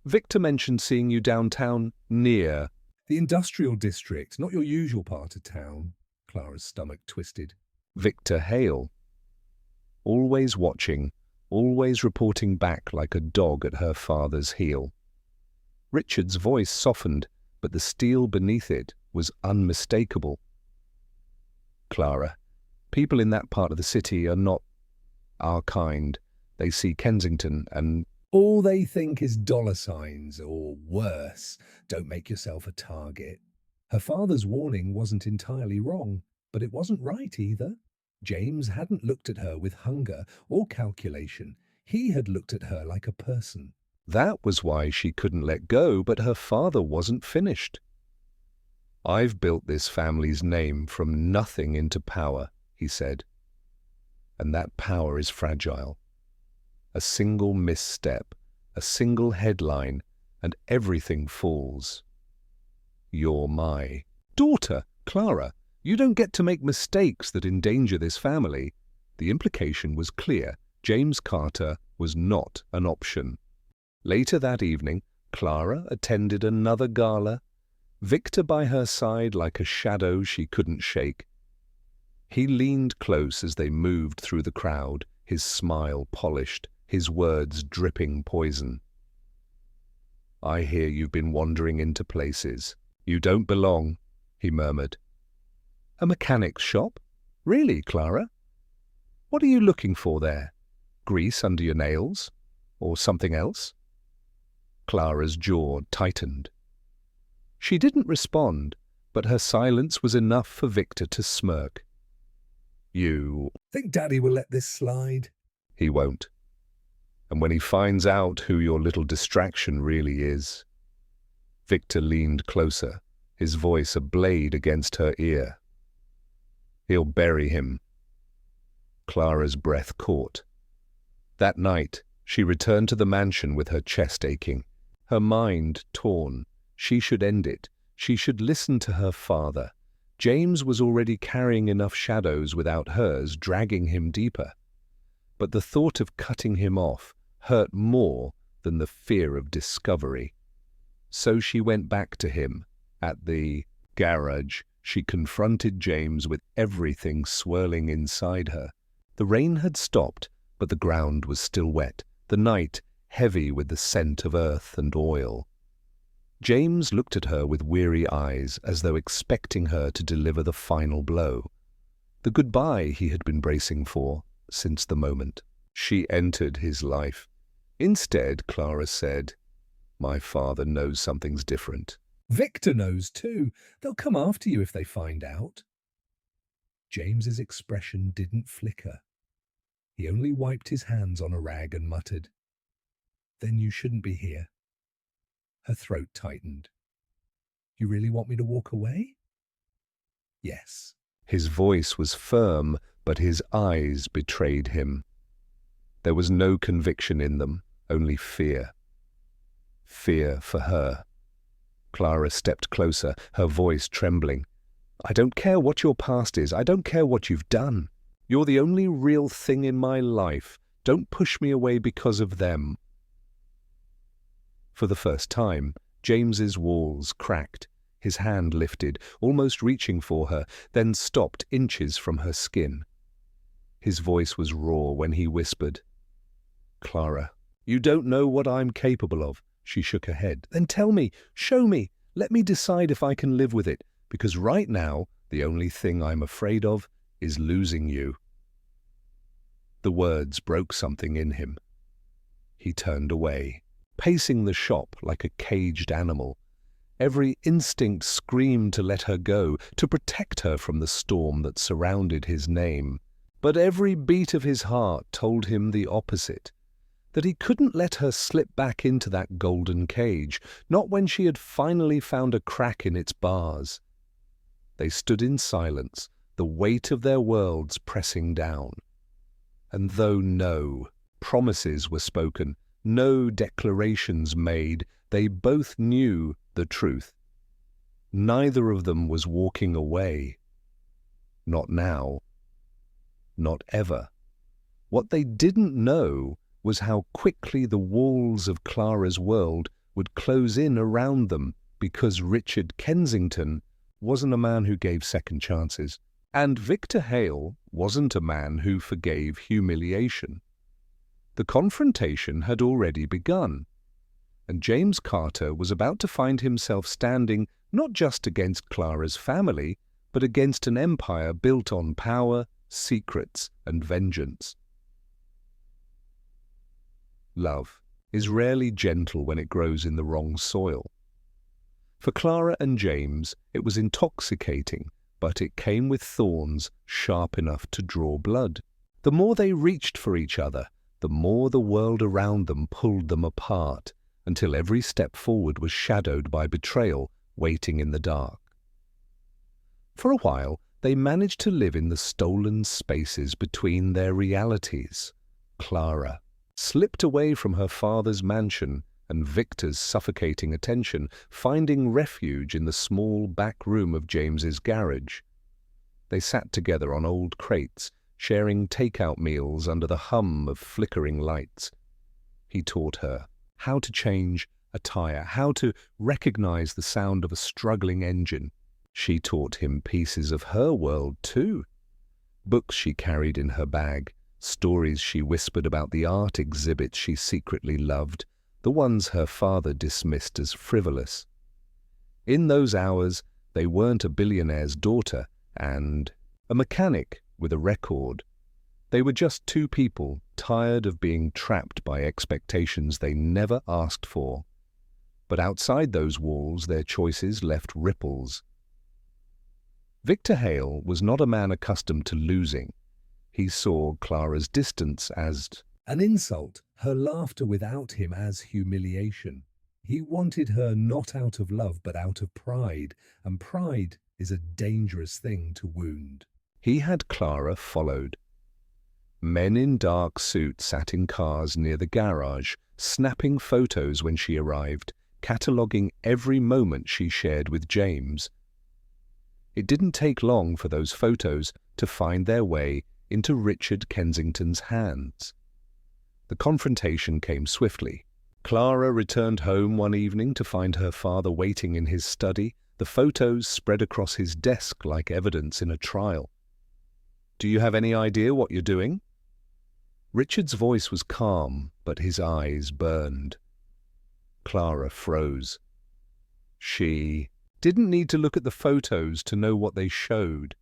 Victor mentioned seeing you downtown near." The industrial district, not your usual part of town. Clara's stomach twisted. Victor Hale. Always watching, always reporting back like a dog at her father's heel. Richard's voice softened, but the steel beneath it was unmistakable. "Clara, people in that part of the city are not our kind. They see Kensington and—" All they think is dollar signs, or worse. Don't make yourself a target. Her father's warning wasn't entirely wrong, but it wasn't right either. James hadn't looked at her with hunger or calculation. He had looked at her like a person. That was why she couldn't let go, but her father wasn't finished. "I've built this family's name from nothing into power," he said. "And that power is fragile. A single misstep, a single headline, and everything falls. You're my daughter, Clara. You don't get to make mistakes that endanger this family." The implication was clear. James Carter was not an option. Later that evening, Clara attended another gala, Victor by her side like a shadow she couldn't shake. He leaned close as they moved through the crowd, his smile polished, his words dripping poison. "I hear you've been wandering into places. You don't belong," he murmured. "A mechanic's shop? Really, Clara? What are you looking for there? Grease under your nails? Or something else?" Clara's jaw tightened. She didn't respond, but her silence was enough for Victor to smirk. "You—" Think Daddy will let this slide? "He won't. And when he finds out who your little distraction really is—" Victor leaned closer, his voice a blade against her ear. "He'll bury him." Clara's breath caught. That night, she returned to the mansion with her chest aching, her mind torn. She should end it. She should listen to her father. James was already carrying enough shadows without hers, dragging him deeper. But the thought of cutting him off hurt more than the fear of discovery. So she went back to him. At the garage, she confronted James with everything swirling inside her. The rain had stopped, but the ground was still wet, the night heavy with the scent of earth and oil. James looked at her with weary eyes, as though expecting her to deliver the final blow. The goodbye he had been bracing for since the moment she entered his life. Instead, Clara said, "My father knows something's different." Victor knows too. They'll come after you if they find out. James's expression didn't flicker. He only wiped his hands on a rag and muttered, "Then you shouldn't be here." Her throat tightened. "You really want me to walk away?" "Yes." His voice was firm, but his eyes betrayed him. There was no conviction in them, only fear. Fear for her. Clara stepped closer, her voice trembling. "I don't care what your past is. I don't care what you've done. You're the only real thing in my life. Don't push me away because of them." For the first time, James's walls cracked. His hand lifted, almost reaching for her, then stopped inches from her skin. His voice was raw when he whispered, "Clara, you don't know what I'm capable of." She shook her head. "Then tell me, show me, let me decide if I can live with it, because right now, the only thing I'm afraid of is losing you." The words broke something in him. He turned away, pacing the shop like a caged animal. Every instinct screamed to let her go, to protect her from the storm that surrounded his name. But every beat of his heart told him the opposite. that he couldn't let her slip back into that golden cage, not when she had finally found a crack in its bars. They stood in silence, the weight of their worlds pressing down. And though no promises were spoken, no declarations made, they both knew the truth. Neither of them was walking away. Not now. Not ever. What they didn't know was how quickly the walls of Clara's world would close in around them, because Richard Kensington wasn't a man who gave second chances, and Victor Hale wasn't a man who forgave humiliation. The confrontation had already begun, and James Carter was about to find himself standing not just against Clara's family, but against an empire built on power, secrets, and vengeance. Love is rarely gentle when it grows in the wrong soil. For Clara and James, it was intoxicating, but it came with thorns sharp enough to draw blood. The more they reached for each other, the more the world around them pulled them apart, until every step forward was shadowed by betrayal waiting in the dark. For a while, they managed to live in the stolen spaces between their realities. Clara slipped away from her father's mansion and Victor's suffocating attention, finding refuge in the small back room of James's garage. They sat together on old crates, sharing take-out meals under the hum of flickering lights. He taught her how to change a tire, how to recognize the sound of a struggling engine. She taught him pieces of her world too. Books she carried in her bag, stories she whispered about the art exhibits she secretly loved, the ones her father dismissed as frivolous. In those hours, they weren't a billionaire's daughter and a mechanic with a record. They were just two people tired of being trapped by expectations they never asked for. But outside those walls, their choices left ripples. Victor Hale was not a man accustomed to losing. He saw Clara's distance as an insult, her laughter without him as humiliation. He wanted her not out of love but out of pride, and pride is a dangerous thing to wound. He had Clara followed. Men in dark suits sat in cars near the garage, snapping photos when she arrived, cataloguing every moment she shared with James. It didn't take long for those photos to find their way into Richard Kensington's hands. The confrontation came swiftly. Clara returned home one evening to find her father waiting in his study, the photos spread across his desk like evidence in a trial. "Do you have any idea what you're doing?" Richard's voice was calm, but his eyes burned. Clara froze. She didn't need to look at the photos to know what they showed.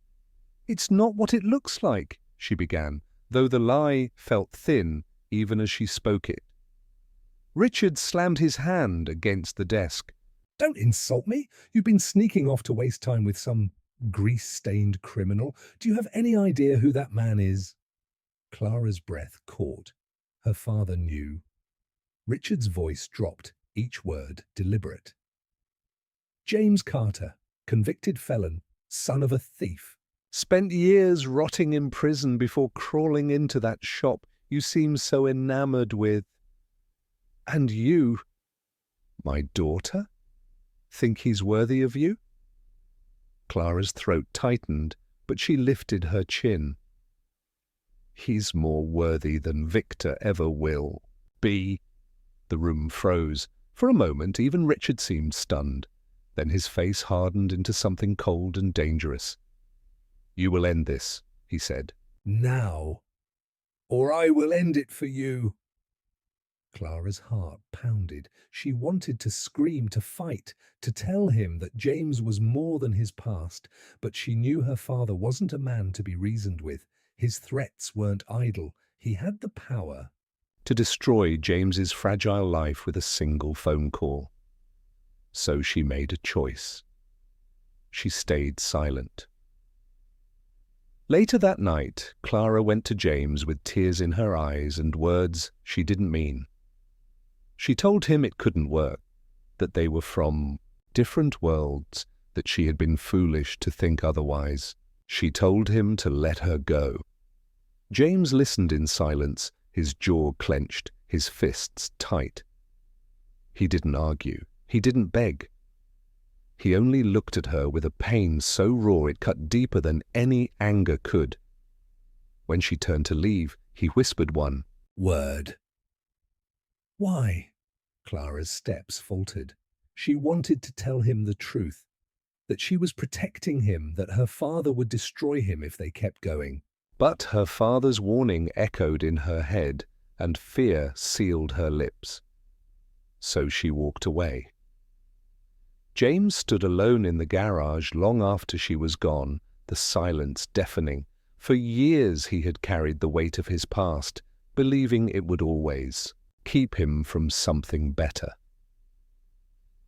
"It's not what it looks like," she began, though the lie felt thin even as she spoke it. Richard slammed his hand against the desk. "Don't insult me. You've been sneaking off to waste time with some grease-stained criminal. Do you have any idea who that man is?" Clara's breath caught. Her father knew. Richard's voice dropped, each word deliberate. "James Carter, convicted felon, son of a thief. Spent years rotting in prison before crawling into that shop you seem so enamored with. And you, my daughter, think he's worthy of you?" Clara's throat tightened, but she lifted her chin. "He's more worthy than Victor ever will be." The room froze. For a moment, even Richard seemed stunned. Then his face hardened into something cold and dangerous. "You will end this," he said. "Now, or I will end it for you." Clara's heart pounded. She wanted to scream, to fight, to tell him that James was more than his past, but she knew her father wasn't a man to be reasoned with. His threats weren't idle. He had the power to destroy James's fragile life with a single phone call. So she made a choice. She stayed silent. Later that night, Clara went to James with tears in her eyes and words she didn't mean. She told him it couldn't work, that they were from different worlds, that she had been foolish to think otherwise. She told him to let her go. James listened in silence, his jaw clenched, his fists tight. He didn't argue. He didn't beg. He only looked at her with a pain so raw it cut deeper than any anger could. When she turned to leave, he whispered one word. Why? Clara's steps faltered. She wanted to tell him the truth, that she was protecting him, that her father would destroy him if they kept going. But her father's warning echoed in her head, and fear sealed her lips. So she walked away. James stood alone in the garage long after she was gone, the silence deafening. For years he had carried the weight of his past, believing it would always keep him from something better.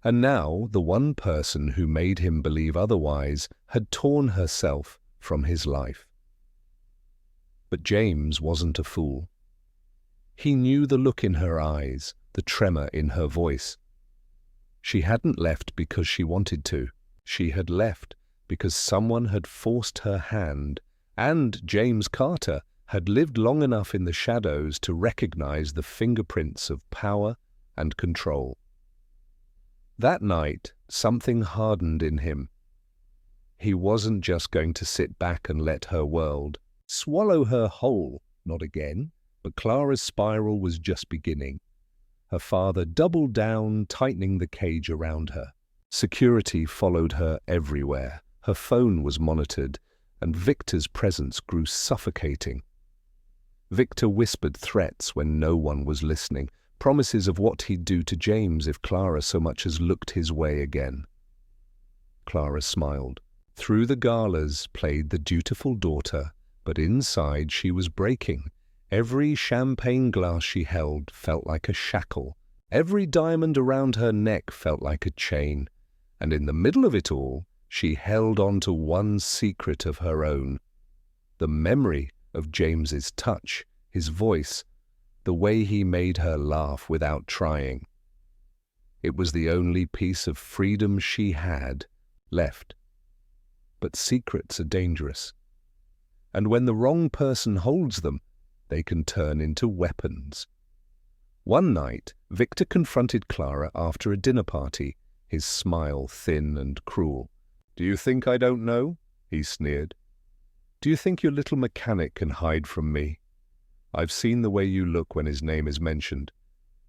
And now the one person who made him believe otherwise had torn herself from his life. But James wasn't a fool. He knew the look in her eyes, the tremor in her voice. She hadn't left because she wanted to. She had left because someone had forced her hand, and James Carter had lived long enough in the shadows to recognize the fingerprints of power and control. That night, something hardened in him. He wasn't just going to sit back and let her world swallow her whole, not again, but Clara's spiral was just beginning. Her father doubled down, tightening the cage around her. Security followed her everywhere. Her phone was monitored, and Victor's presence grew suffocating. Victor whispered threats when no one was listening, promises of what he'd do to James if Clara so much as looked his way again. Clara smiled. Through the galas played the dutiful daughter, but inside she was breaking. Every champagne glass she held felt like a shackle. Every diamond around her neck felt like a chain. And in the middle of it all, she held on to one secret of her own. The memory of James's touch, his voice, the way he made her laugh without trying. It was the only piece of freedom she had left. But secrets are dangerous. And when the wrong person holds them, they can turn into weapons. One night, Victor confronted Clara after a dinner party, his smile thin and cruel. "Do you think I don't know?" he sneered. "Do you think your little mechanic can hide from me? I've seen the way you look when his name is mentioned.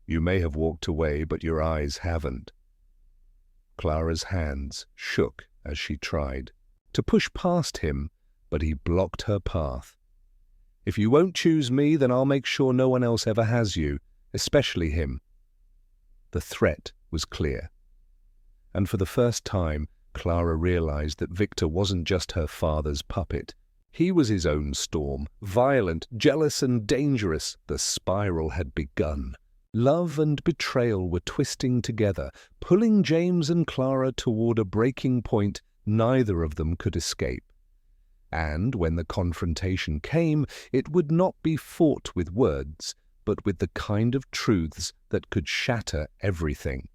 You may have walked away, but your eyes haven't." Clara's hands shook as she tried to push past him, but he blocked her path. "If you won't choose me, then I'll make sure no one else ever has you, especially him." The threat was clear. And for the first time, Clara realized that Victor wasn't just her father's puppet. He was his own storm, violent, jealous, and dangerous. The spiral had begun. Love and betrayal were twisting together, pulling James and Clara toward a breaking point neither of them could escape. And when the confrontation came, it would not be fought with words, but with the kind of truths that could shatter everything.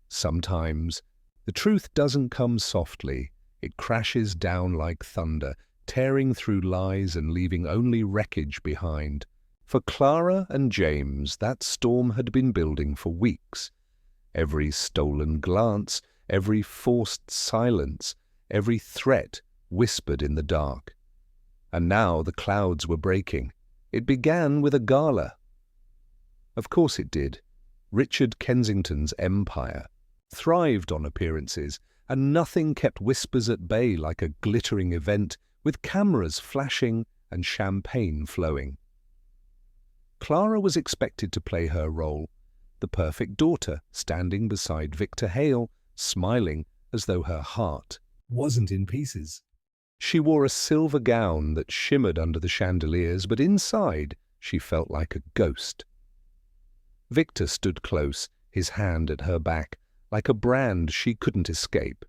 Sometimes the truth doesn't come softly. It crashes down like thunder, tearing through lies and leaving only wreckage behind. For Clara and James, that storm had been building for weeks. Every stolen glance, every forced silence, every threat whispered in the dark. And now the clouds were breaking. It began with a gala. Of course it did. Richard Kensington's empire thrived on appearances, and nothing kept whispers at bay like a glittering event with cameras flashing and champagne flowing. Clara was expected to play her role, the perfect daughter standing beside Victor Hale, smiling as though her heart wasn't in pieces. She wore a silver gown that shimmered under the chandeliers, but inside she felt like a ghost. Victor stood close, his hand at her back, like a brand she couldn't escape.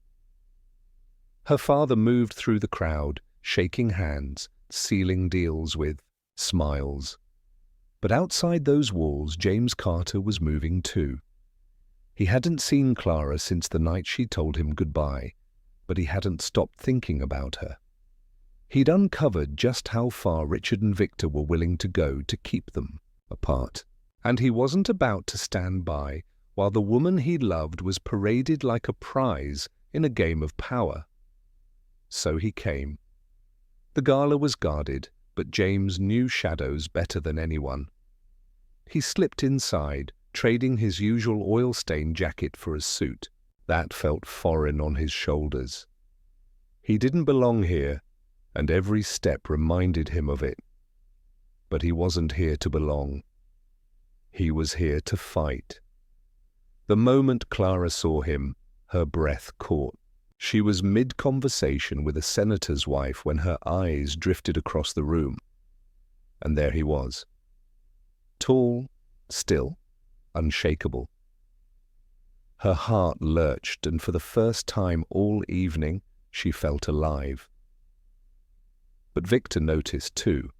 Her father moved through the crowd, shaking hands, sealing deals with smiles. But outside those walls, James Carter was moving too. He hadn't seen Clara since the night she told him goodbye, but he hadn't stopped thinking about her. He'd uncovered just how far Richard and Victor were willing to go to keep them apart. And he wasn't about to stand by while the woman he loved was paraded like a prize in a game of power. So he came. The gala was guarded, but James knew shadows better than anyone. He slipped inside, trading his usual oil-stained jacket for a suit. That felt foreign on his shoulders. He didn't belong here, and every step reminded him of it. But he wasn't here to belong. He was here to fight. The moment Clara saw him, her breath caught. She was mid-conversation with a senator's wife when her eyes drifted across the room. And there he was. Tall, still, unshakable. Her heart lurched, and for the first time all evening, she felt alive. But Victor noticed too.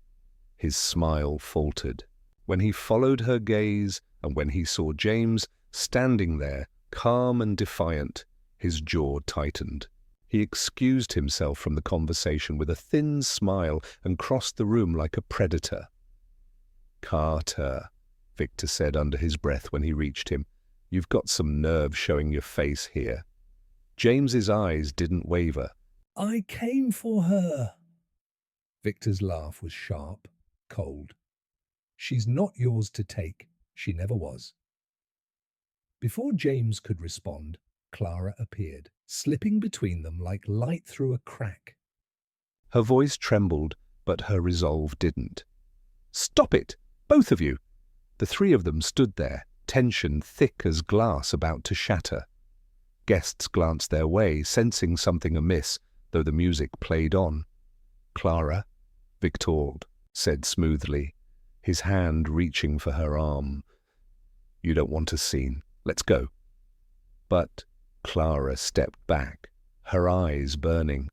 His smile faltered. When he followed her gaze, and when he saw James standing there, calm and defiant, his jaw tightened. He excused himself from the conversation with a thin smile and crossed the room like a predator. "Carter," Victor said under his breath when he reached him, "you've got some nerve showing your face here." James's eyes didn't waver. I came for her. Victor's laugh was sharp, cold. She's not yours to take. She never was. Before James could respond, Clara appeared, slipping between them like light through a crack. Her voice trembled, but her resolve didn't. "Stop it, both of you!" The three of them stood there, tension thick as glass about to shatter. Guests glanced their way, sensing something amiss, though the music played on. "Clara," Victor said smoothly, his hand reaching for her arm. "You don't want a scene. Let's go." But Clara stepped back, her eyes burning.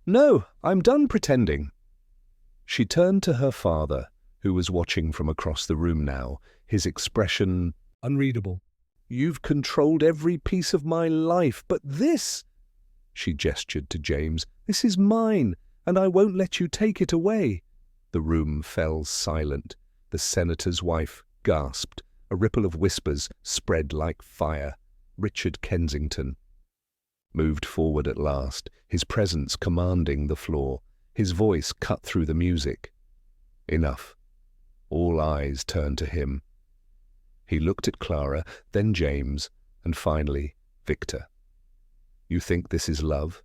"No, I'm done pretending." She turned to her father, who was watching from across the room now, his expression Unreadable. "You've controlled every piece of my life, but this—" She gestured to James. "This is mine, and I won't let you take it away." The room fell silent. The senator's wife gasped. A ripple of whispers spread like fire. Richard Kensington moved forward at last, his presence commanding the floor. His voice cut through the music. Enough. All eyes turned to him. He looked at Clara, then James, and finally Victor. "You think this is love?"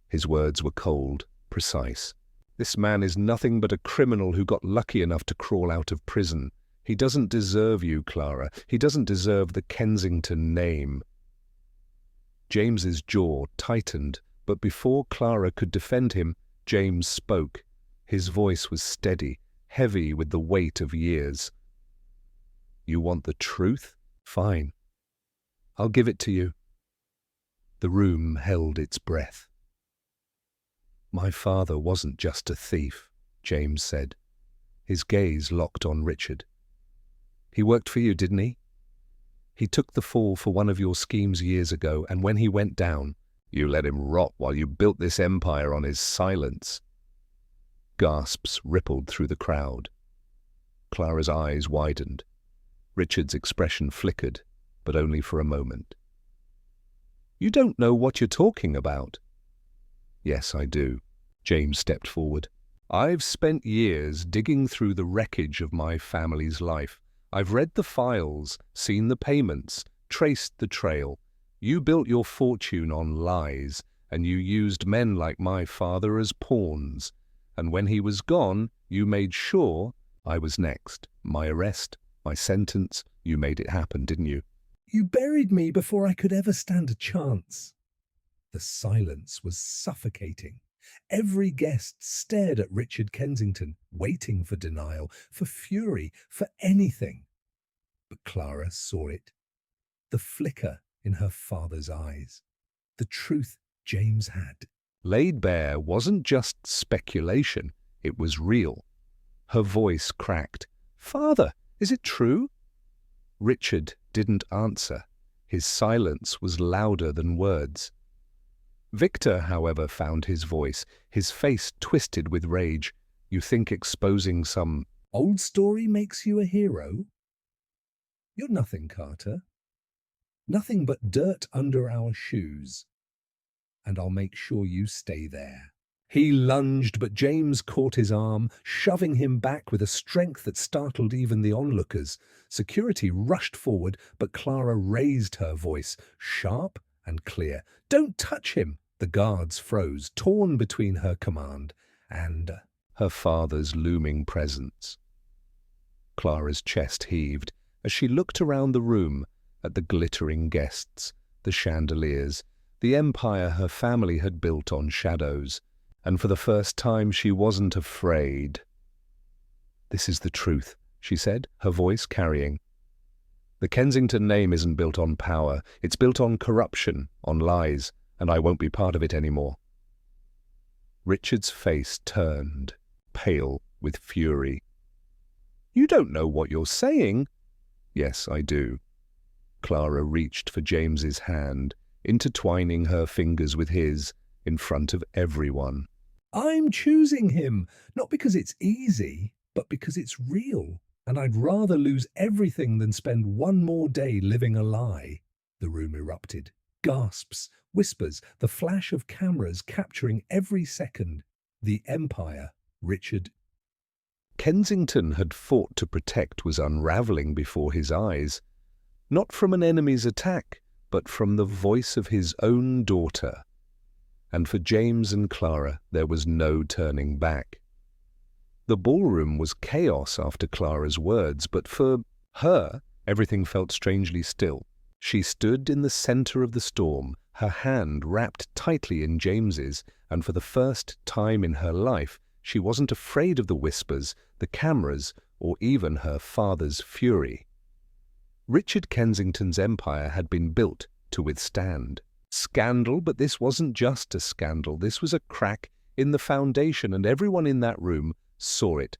His words were cold, precise. "This man is nothing but a criminal who got lucky enough to crawl out of prison. He doesn't deserve you, Clara. He doesn't deserve the Kensington name." James's jaw tightened, but before Clara could defend him, James spoke. His voice was steady, heavy with the weight of years. "You want the truth? Fine. I'll give it to you." The room held its breath. "My father wasn't just a thief," James said. His gaze locked on Richard. "He worked for you, didn't he? He took the fall for one of your schemes years ago, and when he went down, you let him rot while you built this empire on his silence." Gasps rippled through the crowd. Clara's eyes widened. Richard's expression flickered, but only for a moment. "You don't know what you're talking about." "Yes, I do." James stepped forward. "I've spent years digging through the wreckage of my family's life. I've read the files, seen the payments, traced the trail. You built your fortune on lies, and you used men like my father as pawns. And when he was gone, you made sure I was next. My arrest, my sentence, you made it happen, didn't you?" You buried me before I could ever stand a chance. The silence was suffocating. Every guest stared at Richard Kensington, waiting for denial, for fury, for anything. But Clara saw it. The flicker in her father's eyes. The truth James had. laid bare wasn't just speculation, it was real. Her voice cracked. "Father, is it true?" Richard didn't answer. His silence was louder than words. Victor, however, found his voice, his face twisted with rage. "You think exposing some—" Old story makes you a hero? You're nothing, Carter. Nothing but dirt under our shoes. And I'll make sure you stay there. He lunged, but James caught his arm, shoving him back with a strength that startled even the onlookers. Security rushed forward, but Clara raised her voice, sharp and clear. "Don't touch him!" The guards froze, torn between her command and her father's looming presence. Clara's chest heaved as she looked around the room at the glittering guests, the chandeliers, the empire her family had built on shadows, and for the first time she wasn't afraid. "This is the truth," she said, her voice carrying. "The Kensington name isn't built on power, it's built on corruption, on lies, and I won't be part of it anymore." Richard's face turned, pale with fury. "You don't know what you're saying." "Yes, I do." Clara reached for James's hand, intertwining her fingers with his, in front of everyone. "I'm choosing him, not because it's easy, but because it's real, and I'd rather lose everything than spend one more day living a lie." The room erupted. Gasps, whispers, the flash of cameras capturing every second. The empire, Richard Kensington had fought to protect was unraveling before his eyes, not from an enemy's attack, but from the voice of his own daughter. And for James and Clara, there was no turning back. The ballroom was chaos after Clara's words, but for her, everything felt strangely still. She stood in the center of the storm, her hand wrapped tightly in James's, and for the first time in her life, she wasn't afraid of the whispers, the cameras, or even her father's fury. Richard Kensington's empire had been built to withstand. Scandal, but this wasn't just a scandal. This was a crack in the foundation, and everyone in that room saw it.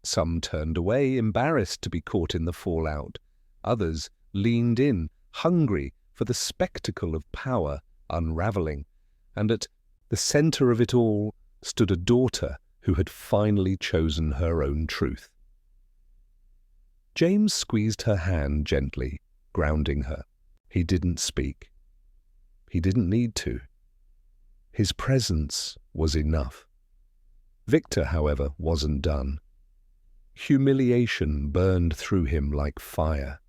Some turned away, embarrassed to be caught in the fallout. Others leaned in, hungry for the spectacle of power unraveling. And at the center of it all stood a daughter who had finally chosen her own truth. James squeezed her hand gently, grounding her. He didn't speak. He didn't need to. His presence was enough. Victor, however, wasn't done. Humiliation burned through him like fire.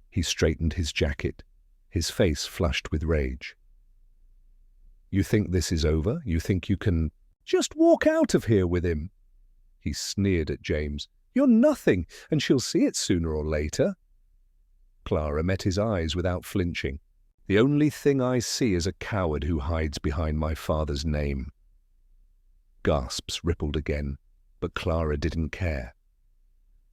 He straightened his jacket, his face flushed with rage. "You think this is over? You think you can just walk out of here with him?" He sneered at James. "You're nothing, and she'll see it sooner or later." Clara met his eyes without flinching. "The only thing I see is a coward who hides behind my father's name." Gasps rippled again, but Clara didn't care.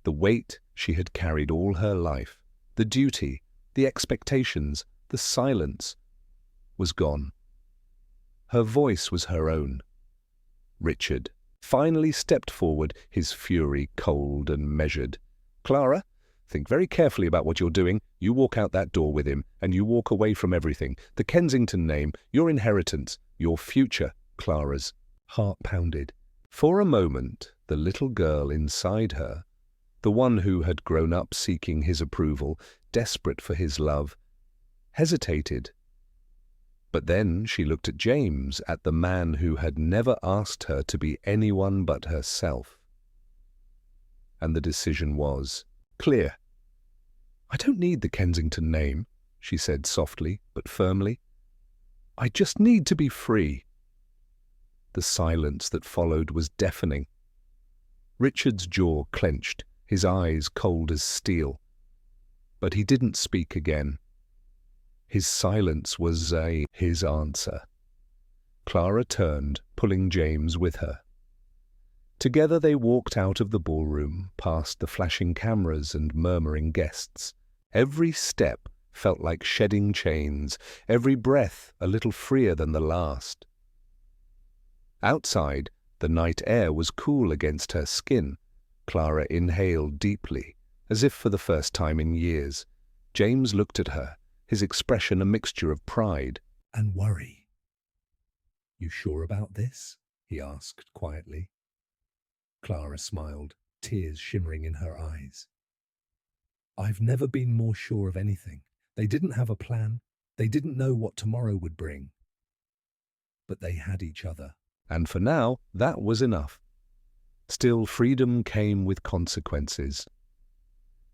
The weight she had carried all her life, the duty, the expectations, the silence, was gone. Her voice was her own. Richard finally stepped forward, his fury cold and measured. "Clara, think very carefully about what you're doing. You walk out that door with him, and you walk away from everything. The Kensington name, your inheritance, your future." Clara's heart pounded. For a moment, the little girl inside her, the one who had grown up seeking his approval, desperate for his love, hesitated. But then she looked at James, at the man who had never asked her to be anyone but herself. And the decision was clear. "I don't need the Kensington name," she said softly but firmly. "I just need to be free." The silence that followed was deafening. Richard's jaw clenched, his eyes cold as steel. But he didn't speak again. His silence was his answer. Clara turned, pulling James with her. Together they walked out of the ballroom, past the flashing cameras and murmuring guests. Every step felt like shedding chains, every breath a little freer than the last. Outside, the night air was cool against her skin. Clara inhaled deeply, as if for the first time in years. James looked at her, his expression a mixture of pride And worry. You sure about this? He asked quietly. Clara smiled, tears shimmering in her eyes. I've never been more sure of anything. They didn't have a plan. They didn't know what tomorrow would bring. But they had each other. and for now that was enough. Still, freedom came with consequences.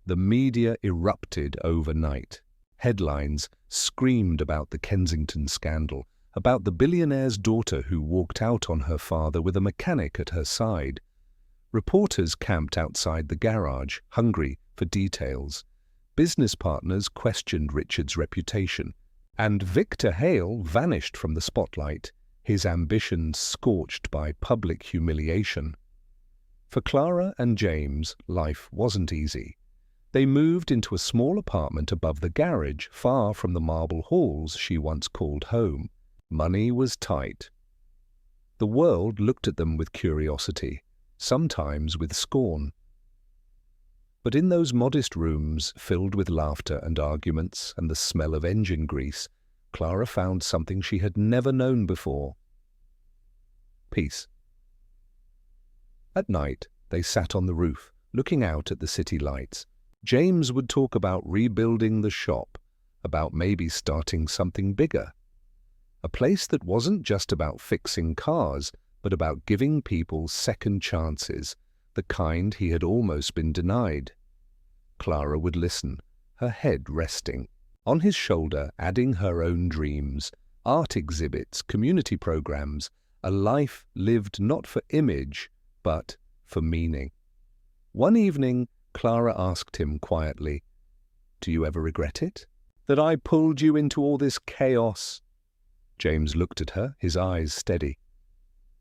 The media erupted overnight. Headlines screamed about the Kensington scandal, about the billionaire's daughter who walked out on her father with a mechanic at her side. Reporters camped outside the garage, hungry for details. Business partners questioned Richard's reputation, and Victor Hale vanished from the spotlight, his ambitions scorched by public humiliation. For Clara and James, life wasn't easy. They moved into a small apartment above the garage, far from the marble halls she once called home. Money was tight. The world looked at them with curiosity, sometimes with scorn. But in those modest rooms, filled with laughter and arguments and the smell of engine grease, Clara found something she had never known before. Peace. At night, they sat on the roof, looking out at the city lights. James would talk about rebuilding the shop, about maybe starting something bigger. A place that wasn't just about fixing cars, but about giving people second chances, the kind he had almost been denied. Clara would listen, her head resting. On his shoulder, adding her own dreams, art exhibits, community programs, a life lived not for image, but for meaning. One evening, Clara asked him quietly, "Do you ever regret it? That I pulled you into all this chaos?" James looked at her, his eyes steady.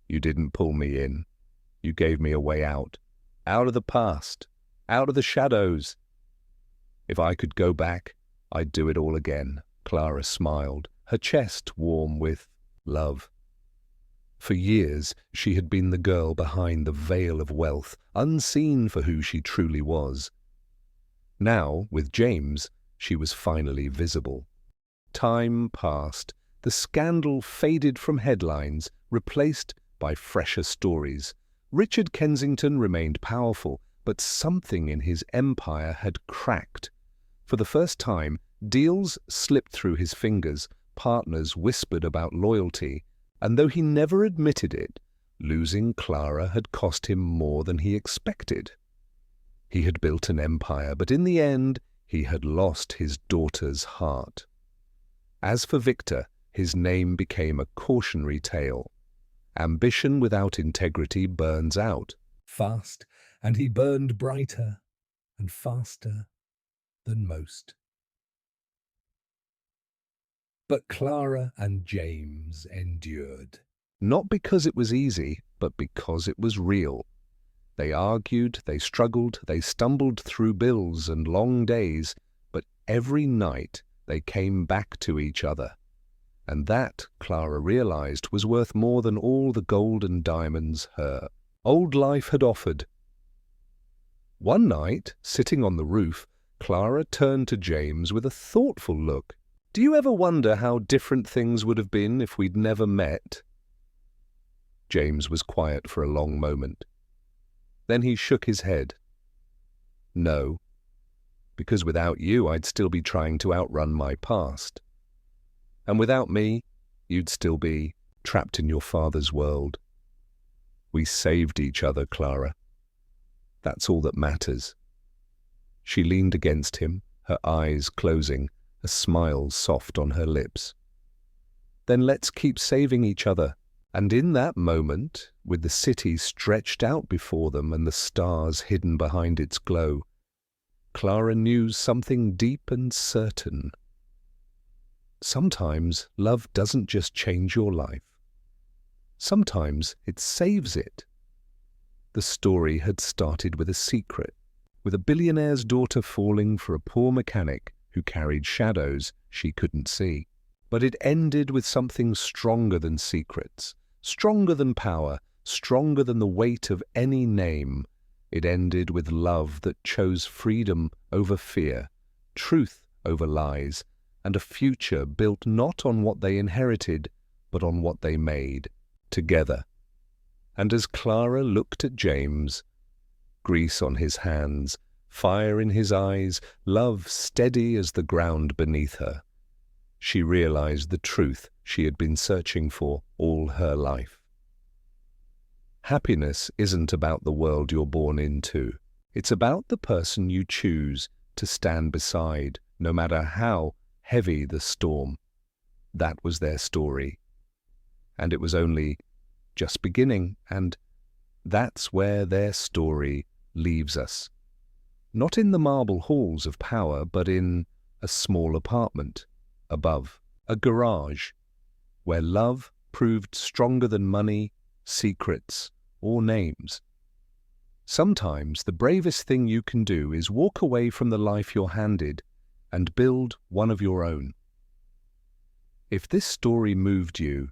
"You didn't pull me in. You gave me a way out. Out of the past. Out of the shadows. If I could go back, I'd do it all again." Clara smiled, her chest warm with love. For years, she had been the girl behind the veil of wealth, unseen for who she truly was. Now, with James, she was finally visible. Time passed. The scandal faded from headlines, replaced by fresher stories. Richard Kensington remained powerful, but something in his empire had cracked. For the first time, deals slipped through his fingers, partners whispered about loyalty, and though he never admitted it, losing Clara had cost him more than he expected. He had built an empire, but in the end, he had lost his daughter's heart. As for Victor, his name became a cautionary tale. Ambition without integrity burns out. Fast, and he burned brighter and faster than most. But Clara and James endured. Not because it was easy, but because it was real. They argued, they struggled, they stumbled through bills and long days, but every night they came back to each other. And that, Clara realized, was worth more than all the gold and diamonds her old life had offered. One night, sitting on the roof, Clara turned to James with a thoughtful look. "Do you ever wonder how different things would have been if we'd never met?" James was quiet for a long moment. Then he shook his head. "No, because without you I'd still be trying to outrun my past. And without me, you'd still be trapped in your father's world. We saved each other, Clara. That's all that matters." She leaned against him, her eyes closing, a smile soft on her lips. "Then let's keep saving each other." And in that moment, with the city stretched out before them and the stars hidden behind its glow, Clara knew something deep and certain. Sometimes love doesn't just change your life. Sometimes it saves it. The story had started with a secret, with a billionaire's daughter falling for a poor mechanic who carried shadows she couldn't see. But it ended with something stronger than secrets, stronger than power, stronger than the weight of any name. It ended with love that chose freedom over fear, truth over lies, and a future built not on what they inherited, but on what they made, together. And as Clara looked at James, grease on his hands, fire in his eyes, love steady as the ground beneath her, she realized the truth she had been searching for all her life. Happiness isn't about the world you're born into. It's about the person you choose to stand beside, no matter how heavy the storm. That was their story. And it was only just beginning, and that's where their story leaves us. Not in the marble halls of power, but in a small apartment above, a garage, where love proved stronger than money, secrets, or names. Sometimes the bravest thing you can do is walk away from the life you're handed and build one of your own. If this story moved you,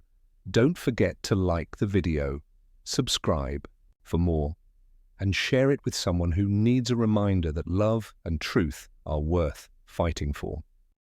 don't forget to like the video, subscribe for more, and share it with someone who needs a reminder that love and truth are worth fighting for.